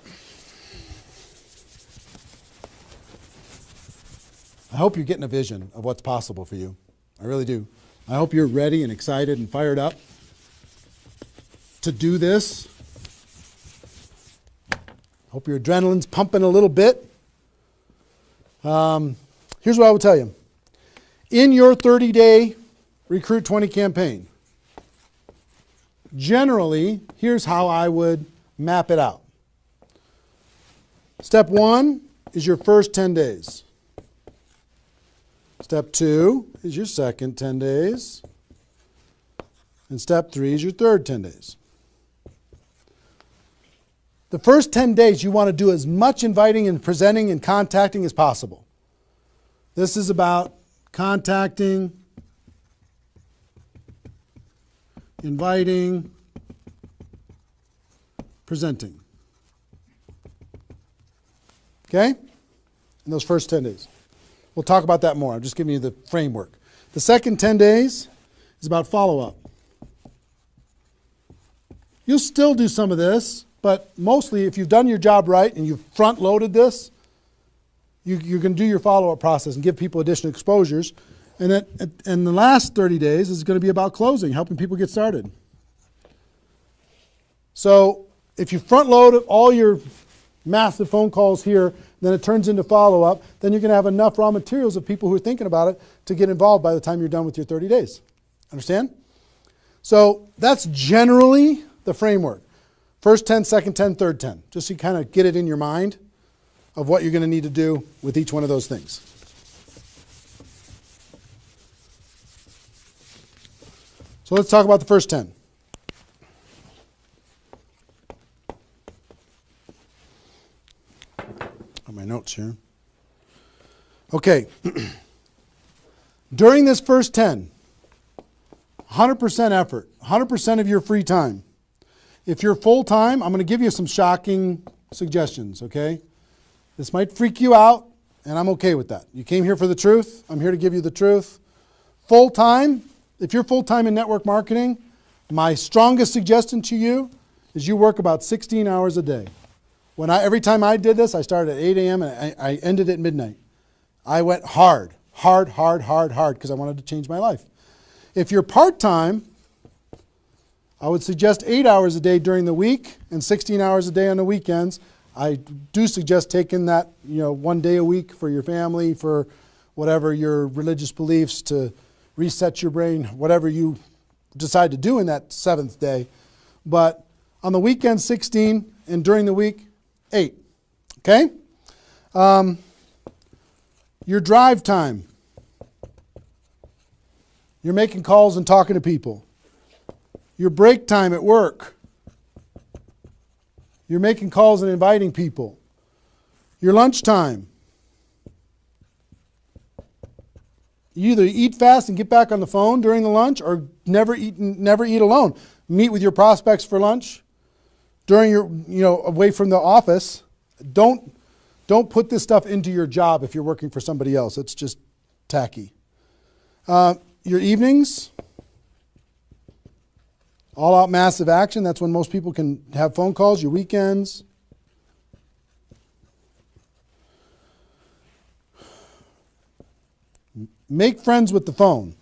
I hope you're getting a vision of what's possible for you. I really do. I hope you're ready and excited and fired up to do this. Hope your adrenaline's pumping a little bit. Here's what I will tell you. In your 30-day Recruit 20 campaign, generally, here's how I would map it out. Step 1 is your first 10 days. Step 2 is your second 10 days. And step 3 is your third 10 days. The first 10 days, you want to do as much inviting and presenting and contacting as possible. This is about contacting, inviting, presenting. Okay? In those first 10 days. We'll talk about that more. I'm just giving you the framework. The second 10 days is about follow-up. You'll still do some of this, but mostly if you've done your job right and you've front-loaded this, you're going to do your follow-up process and give people additional exposures. And the last 30 days is going to be about closing, helping people get started. So if you front-load all your massive phone calls here, then it turns into follow-up, then you're going to have enough raw materials of people who are thinking about it to get involved by the time you're done with your 30 days. Understand? So that's generally the framework. First 10, second 10, third 10. Just so you kind of get it in your mind of what you're going to need to do with each one of those things. So let's talk about the first 10. My notes here. Okay. During this first 10, 100% effort, 100% of your free time. If you're full-time, I'm going to give you some shocking suggestions, okay? This might freak you out, and I'm okay with that. You came here for the truth. I'm here to give you the truth. Full-time, if you're full-time in network marketing, my strongest suggestion to you is you work about 16 hours a day. Every time I did this, I started at 8 a.m. and I ended at midnight. I went hard, because I wanted to change my life. If you're part-time, I would suggest 8 hours a day during the week and 16 hours a day on the weekends. I do suggest taking that, 1 day a week for your family, for whatever your religious beliefs, to reset your brain, whatever you decide to do in that 7th day. But on the weekend, 16, and during the week, 8. Okay? Your drive time. You're making calls and talking to people. Your break time at work. You're making calls and inviting people. Your lunch time. You either eat fast and get back on the phone during the lunch, or never eat alone. Meet with your prospects for lunch. During your, away from the office. Don't put this stuff into your job if you're working for somebody else. It's just tacky. Your evenings, all out massive action. That's when most people can have phone calls. Your weekends. Make friends with the phone.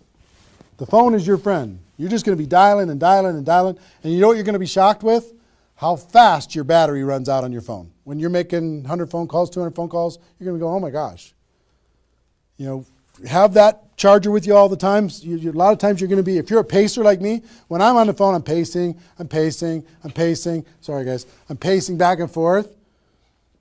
The phone is your friend. You're just going to be dialing and dialing and dialing. And you know what you're going to be shocked with? How fast your battery runs out on your phone. When you're making 100 phone calls, 200 phone calls, you're going to go, oh my gosh. Have that charger with you all the time. A lot of times you're going to be, if you're a pacer like me, when I'm on the phone, I'm pacing. Sorry guys. I'm pacing back and forth.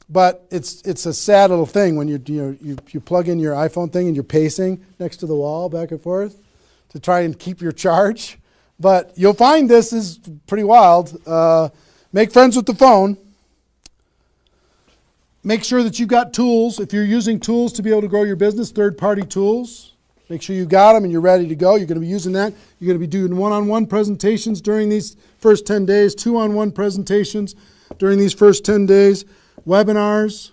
But it's a sad little thing when you plug in your iPhone thing and you're pacing next to the wall back and forth to try and keep your charge. But you'll find this is pretty wild. Make friends with the phone. Make sure that you've got tools. If you're using tools to be able to grow your business, third-party tools, make sure you got them and you're ready to go. You're going to be using that. You're going to be doing one-on-one presentations during these first 10 days, two-on-one presentations during these first 10 days. webinars,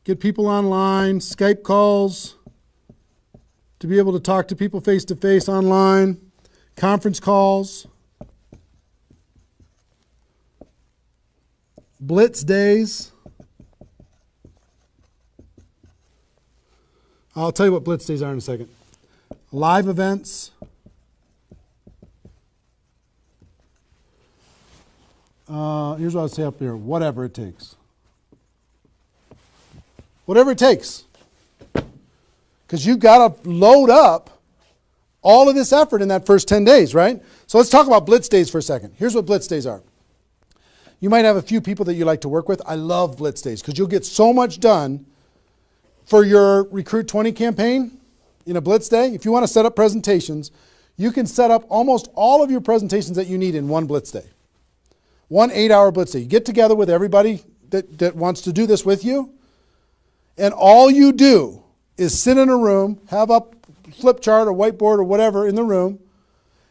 get people online, Skype calls, to be able to talk to people face-to-face online, conference calls, blitz days. I'll tell you what blitz days are in a second. Live events. Here's what I'll say up here. Whatever it takes. Whatever it takes. Because you've got to load up all of this effort in that first 10 days, right? So let's talk about blitz days for a second. Here's what blitz days are. You might have a few people that you like to work with. I love blitz days because you'll get so much done for your Recruit 20 campaign in a blitz day. If you want to set up presentations, you can set up almost all of your presentations that you need in one blitz day. 1 8-hour blitz day. You get together with everybody that wants to do this with you, and all you do is sit in a room, have a flip chart or whiteboard or whatever in the room,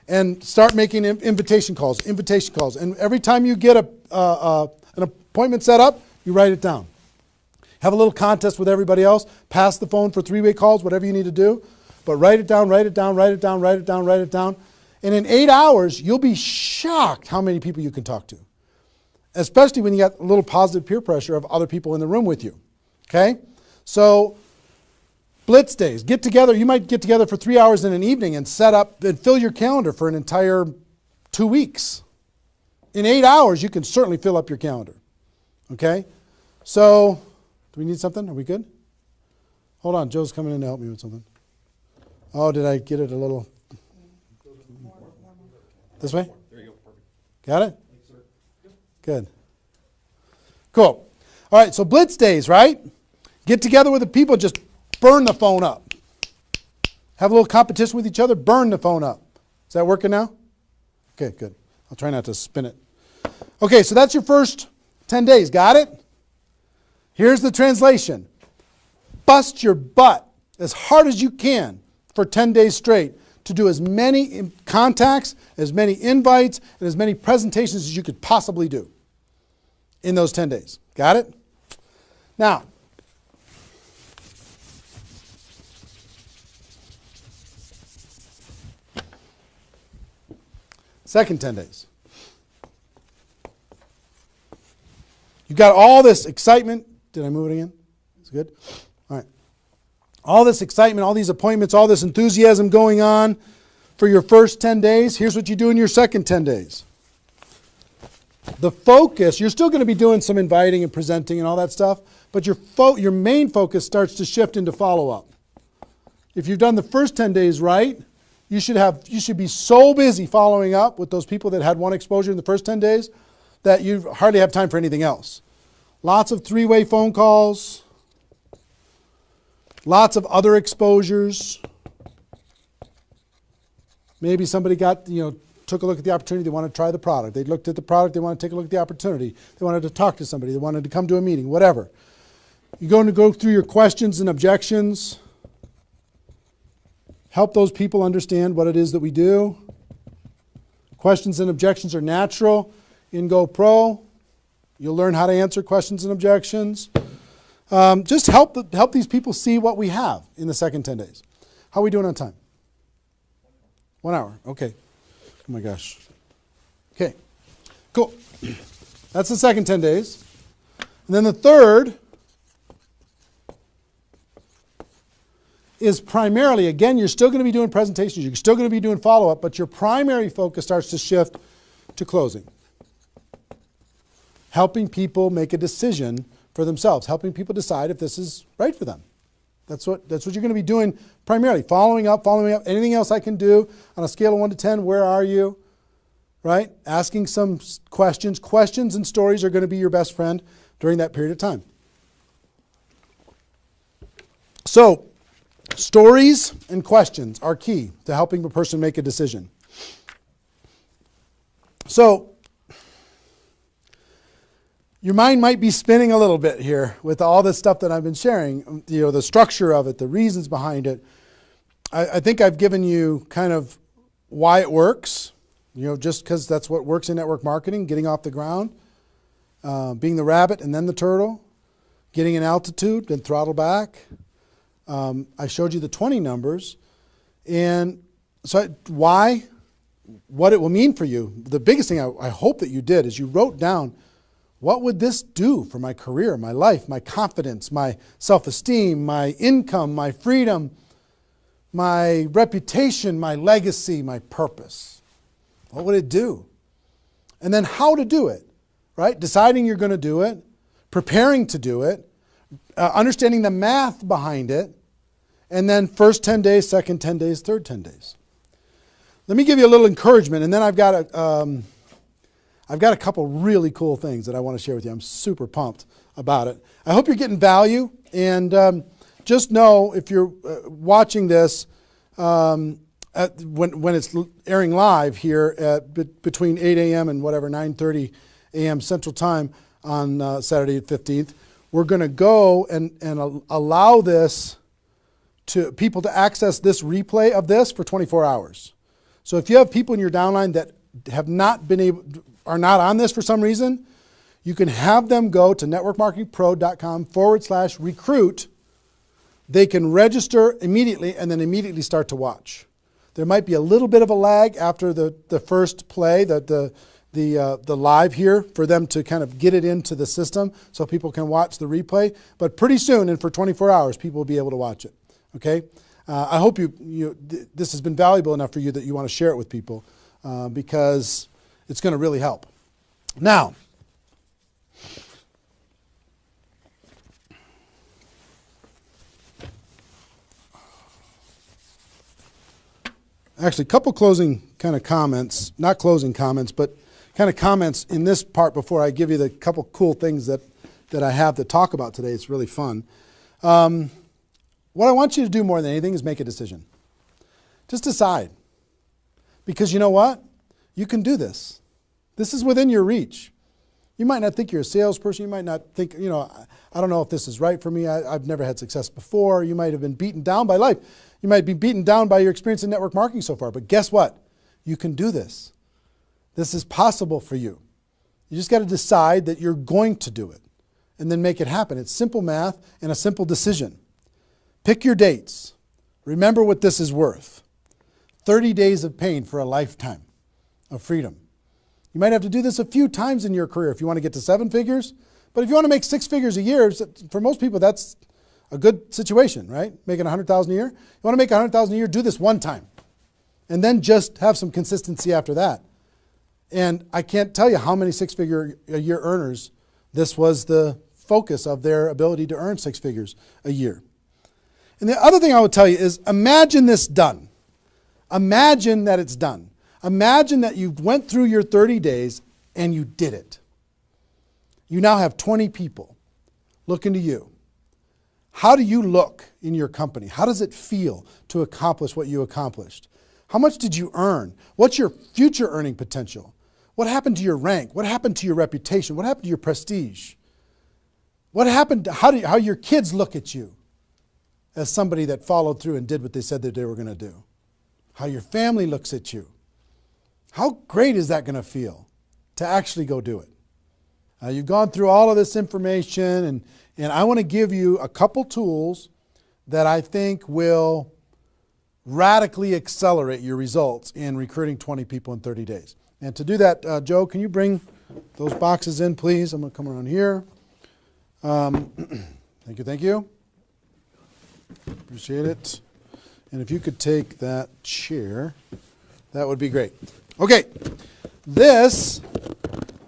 and start making invitation calls. And every time you get an appointment set up, you write it down. Have a little contest with everybody else. Pass the phone for 3-way calls, whatever you need to do. But write it down, write it down, write it down, write it down, write it down. And in 8 hours, you'll be shocked how many people you can talk to. Especially when you got a little positive peer pressure of other people in the room with you. Okay? So, blitz days. Get together. You might get together for 3 hours in an evening and set up and fill your calendar for an entire 2 weeks. In 8 hours, you can certainly fill up your calendar. Okay? So, do we need something? Are we good? Hold on. Joe's coming in to help me with something. Oh, did I get it a little? This way? There you go, perfect. Got it? Good. Cool. All right, so blitz days, right? Get together with the people, just burn the phone up. Have a little competition with each other, burn the phone up. Is that working now? Okay, good. I'll try not to spin it. Okay, so that's your first 10 days. Got it? Here's the translation. Bust your butt as hard as you can for 10 days straight to do as many contacts, as many invites, and as many presentations as you could possibly do in those 10 days. Got it? Now, second 10 days. You've got all this excitement. Did I move it again? It's good? All right. All this excitement, all these appointments, all this enthusiasm going on for your first 10 days. Here's what you do in your second 10 days. The focus, you're still going to be doing some inviting and presenting and all that stuff, but your main focus starts to shift into follow-up. If you've done the first 10 days right, you should be so busy following up with those people that had one exposure in the first 10 days that you hardly have time for anything else. Lots of 3-way phone calls, lots of other exposures. Maybe somebody took a look at the opportunity, they want to try the product. They looked at the product, they want to take a look at the opportunity. They wanted to talk to somebody, they wanted to come to a meeting, whatever. You're going to go through your questions and objections. Help those people understand what it is that we do. Questions and objections are natural in GoPro. You'll learn how to answer questions and objections. Just help these people see what we have in the second 10 days. How are we doing on time? 1 hour. Okay. Oh my gosh. Okay. Cool. That's the second 10 days. And then the third is primarily, again, you're still going to be doing presentations, you're still going to be doing follow-up, but your primary focus starts to shift to closing. Helping people make a decision for themselves, helping people decide if this is right for them. That's what you're going to be doing primarily, following up. Anything else I can do on a scale of 1 to 10, where are you? Right? Asking some questions. Questions and stories are going to be your best friend during that period of time. So, stories and questions are key to helping a person make a decision. So, your mind might be spinning a little bit here with all this stuff that I've been sharing, the structure of it, the reasons behind it. I think I've given you kind of why it works, just because that's what works in network marketing, getting off the ground. being the rabbit and then the turtle, getting an altitude, then throttle back. I showed you the 20 numbers. And so why? What it will mean for you. The biggest thing I hope that you did is you wrote down, what would this do for my career, my life, my confidence, my self-esteem, my income, my freedom, my reputation, my legacy, my purpose? What would it do? And then how to do it, right? Deciding you're going to do it, preparing to do it, understanding the math behind it, and then first 10 days, second 10 days, third 10 days. Let me give you a little encouragement, and then I've got a couple really cool things that I want to share with you. I'm super pumped about it. I hope you're getting value, and just know if you're watching this when it's airing live here at between 8 a.m. and whatever 9:30 a.m. Central Time on Saturday the 15th, we're going to go and allow this to people to access this replay of this for 24 hours. So if you have people in your downline that have not been able, are not on this for some reason, you can have them go to networkmarketingpro.com/recruit. They can register immediately and then immediately start to watch. There might be a little bit of a lag after the first play, the live here, for them to kind of get it into the system so people can watch the replay. But pretty soon, and for 24 hours, people will be able to watch it. Okay? I hope this has been valuable enough for you that you want to share it with people because it's going to really help. Now, actually, a couple closing kind of comments, not closing comments, but kind of comments in this part before I give you the couple cool things that I have to talk about today. It's really fun. What I want you to do more than anything is make a decision. Just decide. Because you know what? You can do this. This is within your reach. You might not think you're a salesperson. You might not think, I don't know if this is right for me. I've never had success before. You might have been beaten down by life. You might be beaten down by your experience in network marketing so far. But guess what? You can do this. This is possible for you. You just got to decide that you're going to do it and then make it happen. It's simple math and a simple decision. Pick your dates. Remember what this is worth. 30 days of pain for a lifetime of freedom. You might have to do this a few times in your career if you want to get to 7 figures. But if you want to make 6 figures a year, for most people, that's a good situation, right? Making $100,000 a year. You want to make $100,000 a year, do this one time. And then just have some consistency after that. And I can't tell you how many 6-figure a year earners this was the focus of their ability to earn 6 figures a year. And the other thing I would tell you is imagine this done. Imagine that it's done. Imagine that you went through your 30 days and you did it. You now have 20 people looking to you. How do you look in your company? How does it feel to accomplish what you accomplished? How much did you earn? What's your future earning potential? What happened to your rank? What happened to your reputation? What happened to your prestige? What happened to how your kids look at you as somebody that followed through and did what they said that they were going to do? How your family looks at you? How great is that going to feel to actually go do it? You've gone through all of this information, and I want to give you a couple tools that I think will radically accelerate your results in recruiting 20 people in 30 days. And to do that, Joe, can you bring those boxes in, please? I'm going to come around here. Thank you. Appreciate it. And if you could take that chair, that would be great. Okay, this,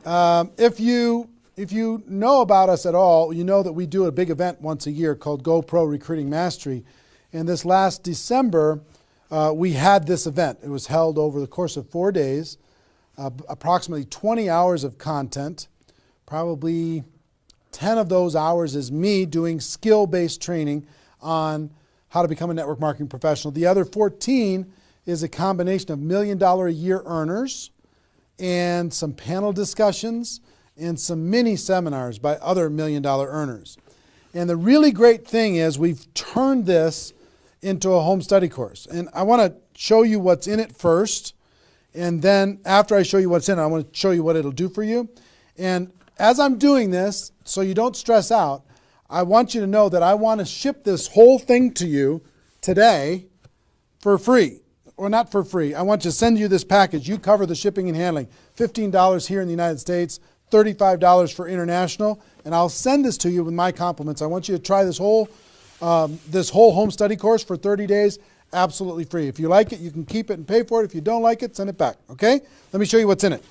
if you know about us at all, you know that we do a big event once a year called GoPro Recruiting Mastery. And this last December, we had this event. It was held over the course of 4 days, approximately 20 hours of content. Probably 10 of those hours is me doing skill-based training on how to become a network marketing professional. The other 14 is a combination of $1 million a year earners and some panel discussions and some mini seminars by other $1 million earners. And the really great thing is we've turned this into a home study course. And I want to show you what's in it first. And then after I show you what's in it, I want to show you what it'll do for you. And as I'm doing this, so you don't stress out, I want you to know that I want to ship this whole thing to you today for free. Or not for free. I want to send you this package. You cover the shipping and handling. $15 here in the United States, $35 for international, and I'll send this to you with my compliments. I want you to try this whole home study course for 30 days, absolutely free. If you like it, you can keep it and pay for it. If you don't like it, send it back, okay? Let me show you what's in it.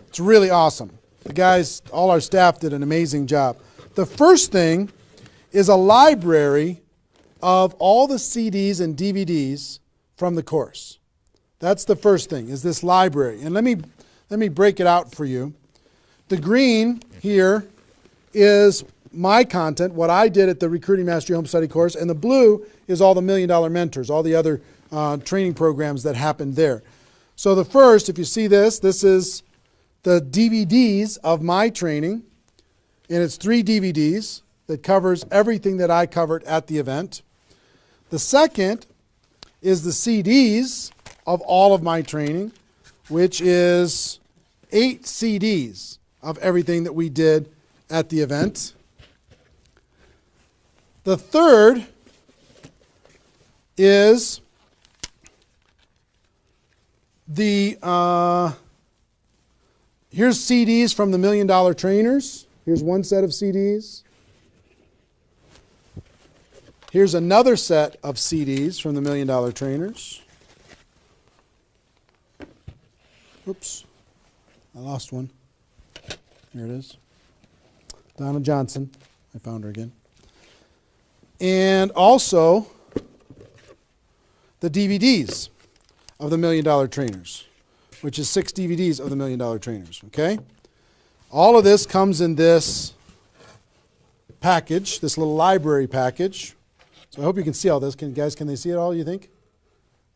It's really awesome. The guys, all our staff did an amazing job. The first thing is a library of all the CDs and DVDs from the course. That's the first thing, is this library. And let me break it out for you. The green here is my content, what I did at the Recruiting Mastery Home Study course, and the blue is all the $1 Million Mentors, all the other training programs that happened there. So the first, if you see this is the DVDs of my training, and it's 3 DVDs that covers everything that I covered at the event. The second is the CDs of all of my training, which is 8 CDs of everything that we did at the event. The third is here's CDs from the $1 Million Trainers. Here's one set of CDs. Here's another set of CDs from the $1 Million Trainers. Oops, I lost one. Here it is. Donna Johnson. I found her again. And also the DVDs of the $1 Million Trainers, which is 6 DVDs of the $1 Million Trainers, okay? All of this comes in this package, this little library package. So I hope you can see all this. Can they see it all, you think?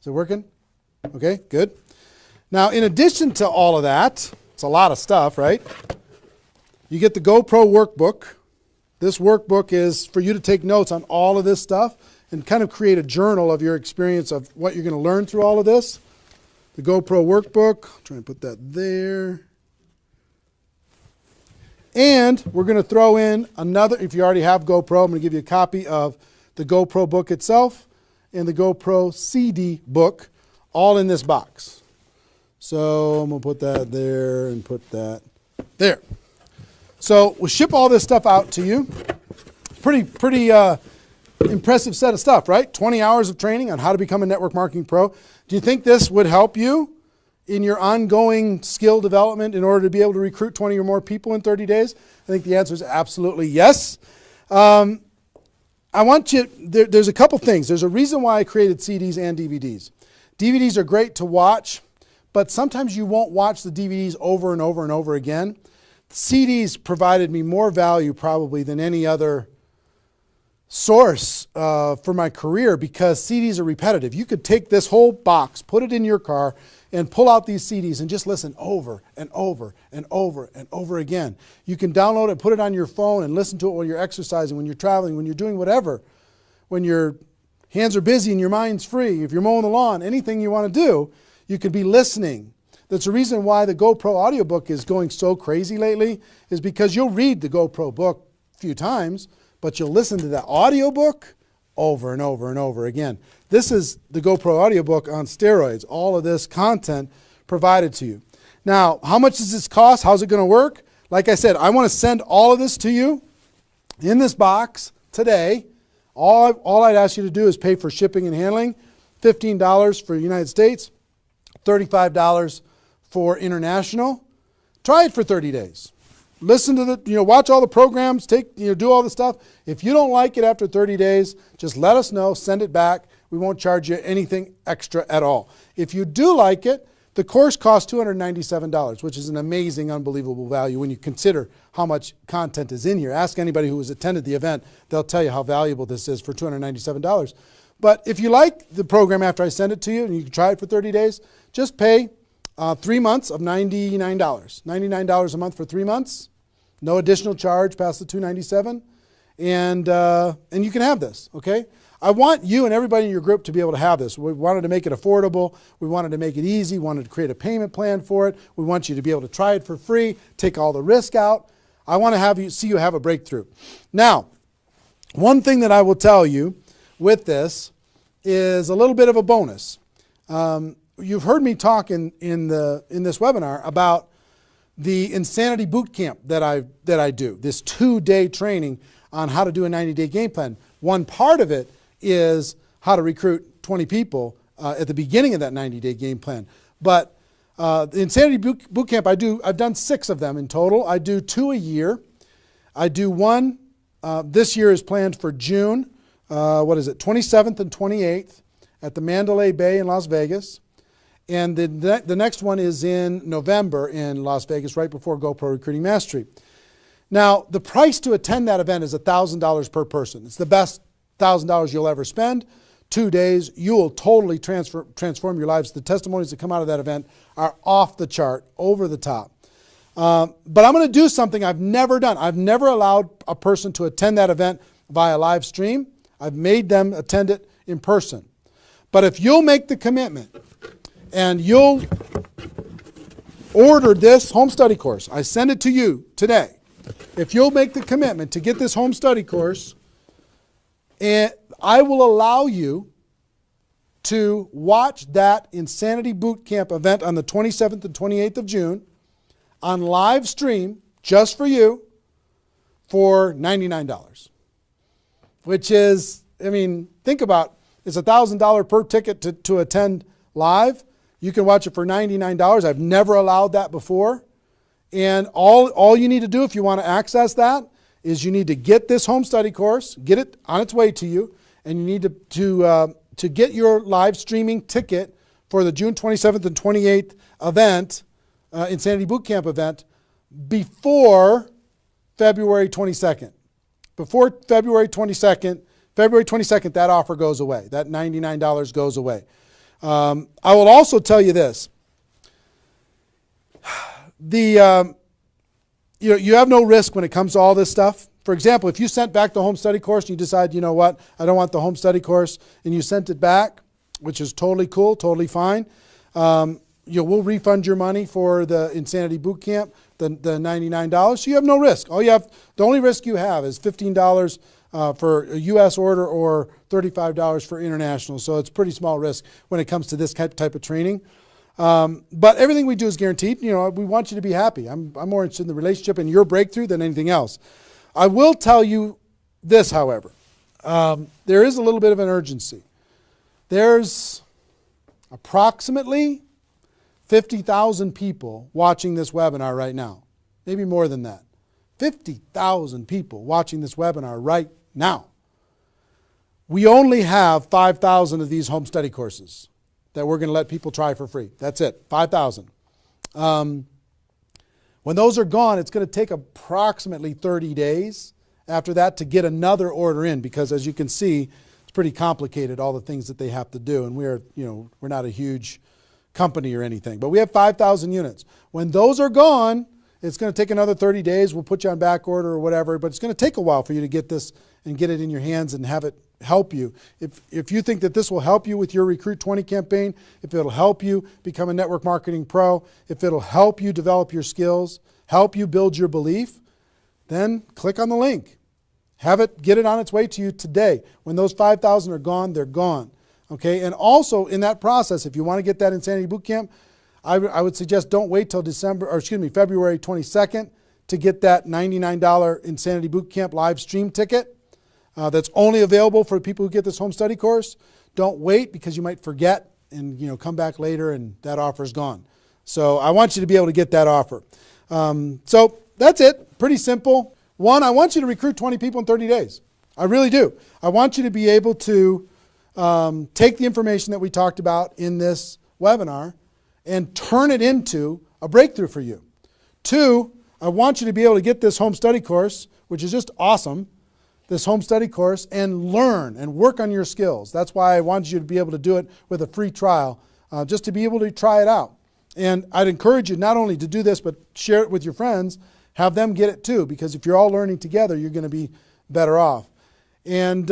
Is it working? Okay, good. Now, in addition to all of that, it's a lot of stuff, right? You get the GoPro workbook. This workbook is for you to take notes on all of this stuff and kind of create a journal of your experience of what you're going to learn through all of this. The GoPro workbook, I'll try and put that there. And we're going to throw in another, if you already have GoPro, I'm going to give you a copy of the GoPro book itself and the GoPro CD book, all in this box. So I'm going to put that there and put that there. So we'll ship all this stuff out to you. Pretty impressive set of stuff, right? 20 hours of training on how to become a network marketing pro. Do you think this would help you in your ongoing skill development in order to be able to recruit 20 or more people in 30 days? I think the answer is absolutely yes. I want you, there's a couple things. There's a reason why I created CDs and DVDs. DVDs are great to watch, but sometimes you won't watch the DVDs over and over and over again. CDs provided me more value probably than any other source for my career because CDs are repetitive. You could take this whole box, put it in your car, and pull out these CDs and just listen over and over and over and over again. You can download it, put it on your phone, and listen to it while you're exercising, when you're traveling, when you're doing whatever. When your hands are busy and your mind's free, if you're mowing the lawn, anything you want to do, you could be listening. That's the reason why the GoPro audiobook is going so crazy lately, is because you'll read the GoPro book a few times, but you'll listen to the audiobook over and over and over again. This is the GoPro audiobook on steroids. All of this content provided to you. Now, how much does this cost? How's it going to work? Like I said, I want to send all of this to you in this box today. All I'd ask you to do is pay for shipping and handling, $15 for the United States, $35 for international. Try it for 30 days. Listen to watch all the programs, do all the stuff. If you don't like it after 30 days, just let us know, send it back. We won't charge you anything extra at all. If you do like it, the course costs $297, which is an amazing, unbelievable value when you consider how much content is in here. Ask anybody who has attended the event. They'll tell you how valuable this is for $297. But if you like the program after I send it to you and you can try it for 30 days, just pay 3 months of $99. $99 a month for 3 months. No additional charge past the $297. And you can have this, okay? I want you and everybody in your group to be able to have this. We wanted to make it affordable. We wanted to make it easy. We wanted to create a payment plan for it. We want you to be able to try it for free, take all the risk out. I want to see you have a breakthrough. Now, one thing that I will tell you with this is a little bit of a bonus. You've heard me talk in this webinar about the Insanity Boot Camp that I do, this 2-day training on how to do a 90-day game plan. One part of it is how to recruit 20 people at the beginning of that 90-day game plan. But the Insanity Boot Camp, I've done 6 of them in total. I do 2 a year. I do one, this year is planned for June, 27th and 28th at the Mandalay Bay in Las Vegas. And the next one is in November in Las Vegas, right before GoPro Recruiting Mastery. Now, the price to attend that event is $1,000 per person. It's the best $1,000 you'll ever spend. 2 days, you will totally transform your lives. The testimonies that come out of that event are off the chart, over the top. But I'm going to do something I've never done. I've never allowed a person to attend that event via live stream. I've made them attend it in person. But if you'll make the commitment and you'll order this home study course, I send it to you today. If you'll make the commitment to get this home study course, and I will allow you to watch that Insanity Boot Camp event on the 27th and 28th of June on live stream just for you for $99. Which is, I mean, think about, it's $1,000 per ticket to attend live. You can watch it for $99. I've never allowed that before. And all you need to do if you want to access that is you need to get this home study course, get it on its way to you, and you need to get your live streaming ticket for the June 27th and 28th event, Insanity Boot Camp event, before February 22nd. Before February 22nd, that offer goes away. That $99 goes away. I will also tell you this. You have no risk when it comes to all this stuff. For example, if you sent back the home study course and you decide, you know what, I don't want the home study course, and you sent it back, which is totally cool, totally fine. We'll refund your money for the Insanity Boot Camp, the $99. So you have no risk. The only risk you have is $15 for a U.S. order or $35 for international. So it's pretty small risk when it comes to this type of training. But everything we do is guaranteed. We want you to be happy. I'm more interested in the relationship and your breakthrough than anything else. I will tell you this, however. There is a little bit of an urgency. There's approximately 50,000 people watching this webinar right now. Maybe more than that. 50,000 people watching this webinar right now. We only have 5,000 of these home study courses that we're going to let people try for free. That's it, 5,000. When those are gone, it's going to take approximately 30 days after that to get another order in, because as you can see, it's pretty complicated, all the things that they have to do. And we're not a huge company or anything, but we have 5,000 units. When those are gone, it's going to take another 30 days. We'll put you on back order or whatever, but it's going to take a while for you to get this and get it in your hands and have it help you. If you think that this will help you with your Recruit 20 campaign, if it'll help you become a network marketing pro, if it'll help you develop your skills, help you build your belief, then click on the link. Get it on its way to you today. When those 5,000 are gone, they're gone. Okay, and also in that process, if you want to get that Insanity Boot Camp, I would suggest don't wait till February 22nd to get that $99 Insanity Boot Camp live stream ticket. That's only available for people who get this home study course. Don't wait, because you might forget and come back later and that offer's gone. So I want you to be able to get that offer. So that's it. Pretty simple. One, I want you to recruit 20 people in 30 days. I really do. I want you to be able to take the information that we talked about in this webinar and turn it into a breakthrough for you. Two, I want you to be able to get this home study course, which is just awesome, this home study course, and learn and work on your skills. That's why I wanted you to be able to do it with a free trial, just to be able to try it out. And I'd encourage you not only to do this, but share it with your friends, have them get it too, because if you're all learning together, you're going to be better off. And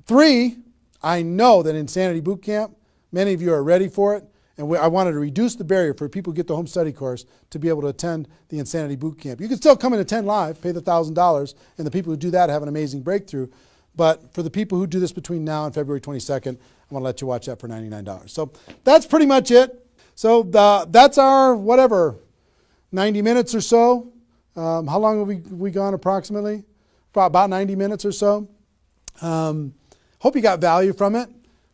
three, I know that Insanity Boot Camp, many of you are ready for it, And I wanted to reduce the barrier for people who get the home study course to be able to attend the Insanity Boot Camp. You can still come and attend live, pay the $1,000, and the people who do that have an amazing breakthrough. But for the people who do this between now and February 22nd, I want to let you watch that for $99. So that's pretty much it. So that's our, 90 minutes or so. How long have we gone approximately? About 90 minutes or so. Hope you got value from it.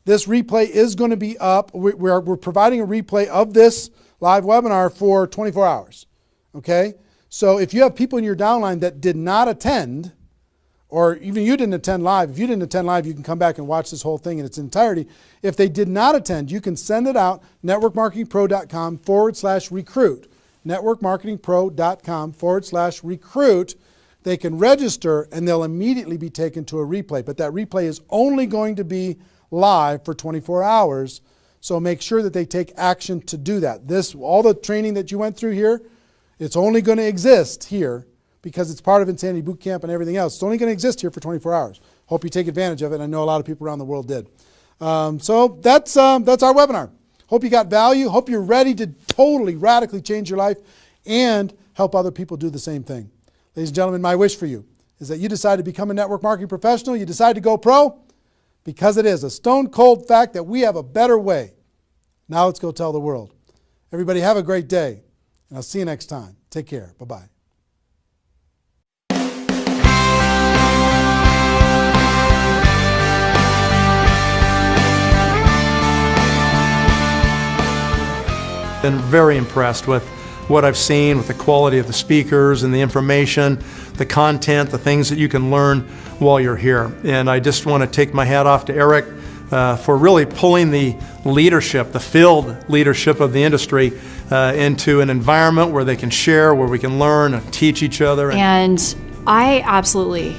This replay is going to be up. We're providing a replay of this live webinar for 24 hours. Okay? So if you have people in your downline that did not attend, or even you didn't attend live, if you didn't attend live, you can come back and watch this whole thing in its entirety. If they did not attend, you can send it out, networkmarketingpro.com/recruit. networkmarketingpro.com/recruit. They can register and they'll immediately be taken to a replay. But that replay is only going to be live for 24 hours. So make sure that they take action to do that. All the training that you went through here, it's only going to exist here because it's part of Insanity Boot Camp and everything else. It's only going to exist here for 24 hours. Hope you take advantage of it. I know a lot of people around the world did. So that's our webinar. Hope you got value. Hope you're ready to totally, radically change your life and help other people do the same thing. Ladies and gentlemen, my wish for you is that you decide to become a network marketing professional. You decide to go pro because it is a stone cold fact that we have a better way. Now let's go tell the world. Everybody have a great day, and I'll see you next time. Take care. Bye-bye. Been very impressed with what I've seen, with the quality of the speakers and the information, the content, the things that you can learn while you're here. And I just want to take my hat off to Eric for really pulling the leadership, the field leadership of the industry into an environment where they can share, where we can learn and teach each other. And I absolutely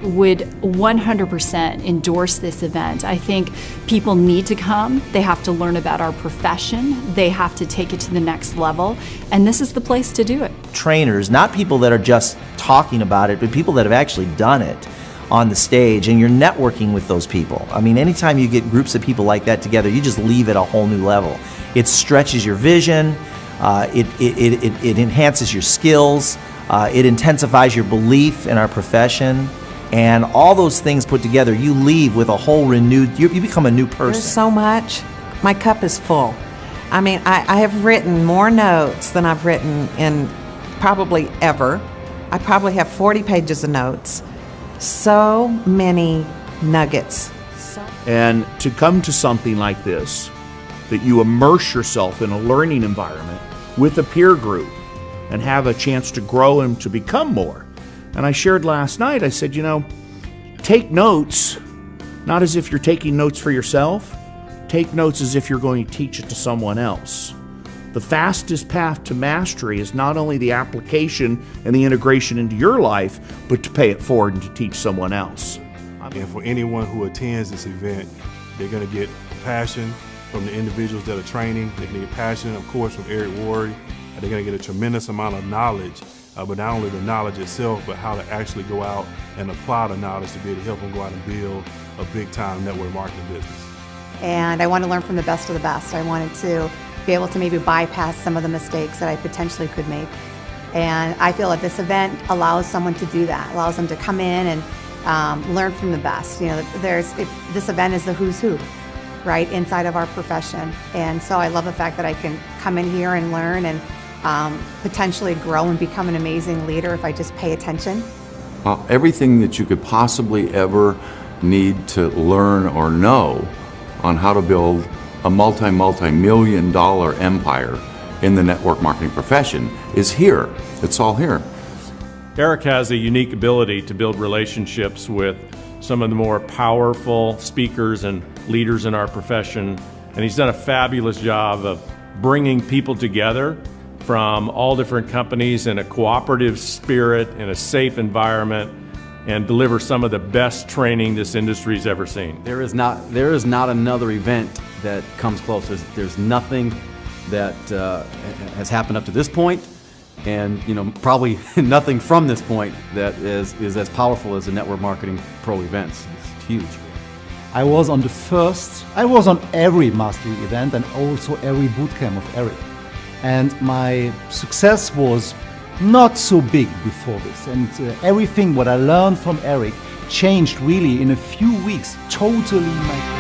would 100% endorse this event. I think people need to come. They have to learn about our profession. They have to take it to the next level. And this is the place to do it. Trainers, not people that are just talking about it, but people that have actually done it on the stage, and you're networking with those people. I mean, anytime you get groups of people like that together, you just leave at a whole new level. It stretches your vision, it enhances your skills, it intensifies your belief in our profession. And all those things put together, you leave with a whole renewed, you become a new person. There's so much. My cup is full. I mean, I have written more notes than I've written in probably ever. I probably have 40 pages of notes. So many nuggets. And to come to something like this, that you immerse yourself in a learning environment with a peer group and have a chance to grow and to become more. And I shared last night, I said, take notes, not as if you're taking notes for yourself. Take notes as if you're going to teach it to someone else. The fastest path to mastery is not only the application and the integration into your life, but to pay it forward and to teach someone else. And for anyone who attends this event, they're going to get passion from the individuals that are training. They're going to get passion, of course, from Eric Worre. They're going to get a tremendous amount of knowledge. But not only the knowledge itself, but how to actually go out and apply the knowledge to be able to help them go out and build a big-time network marketing business. And I want to learn from the best of the best. I wanted to be able to maybe bypass some of the mistakes that I potentially could make. And I feel that this event allows someone to do that, allows them to come in and learn from the best. This event is the who's who, right, inside of our profession. And so I love the fact that I can come in here and learn and potentially grow and become an amazing leader if I just pay attention. Everything that you could possibly ever need to learn or know on how to build a multi-million dollar empire in the network marketing profession is here. It's all here. Eric has a unique ability to build relationships with some of the more powerful speakers and leaders in our profession, and he's done a fabulous job of bringing people together from all different companies in a cooperative spirit, in a safe environment, and deliver some of the best training this industry's ever seen. There is not another event that comes close. There's nothing that has happened up to this point, and probably nothing from this point that is as powerful as the Network Marketing Pro events. It's huge. I was on every mastery event and also every bootcamp of Eric. And my success was not so big before this. And everything what I learned from Eric changed really in a few weeks, totally my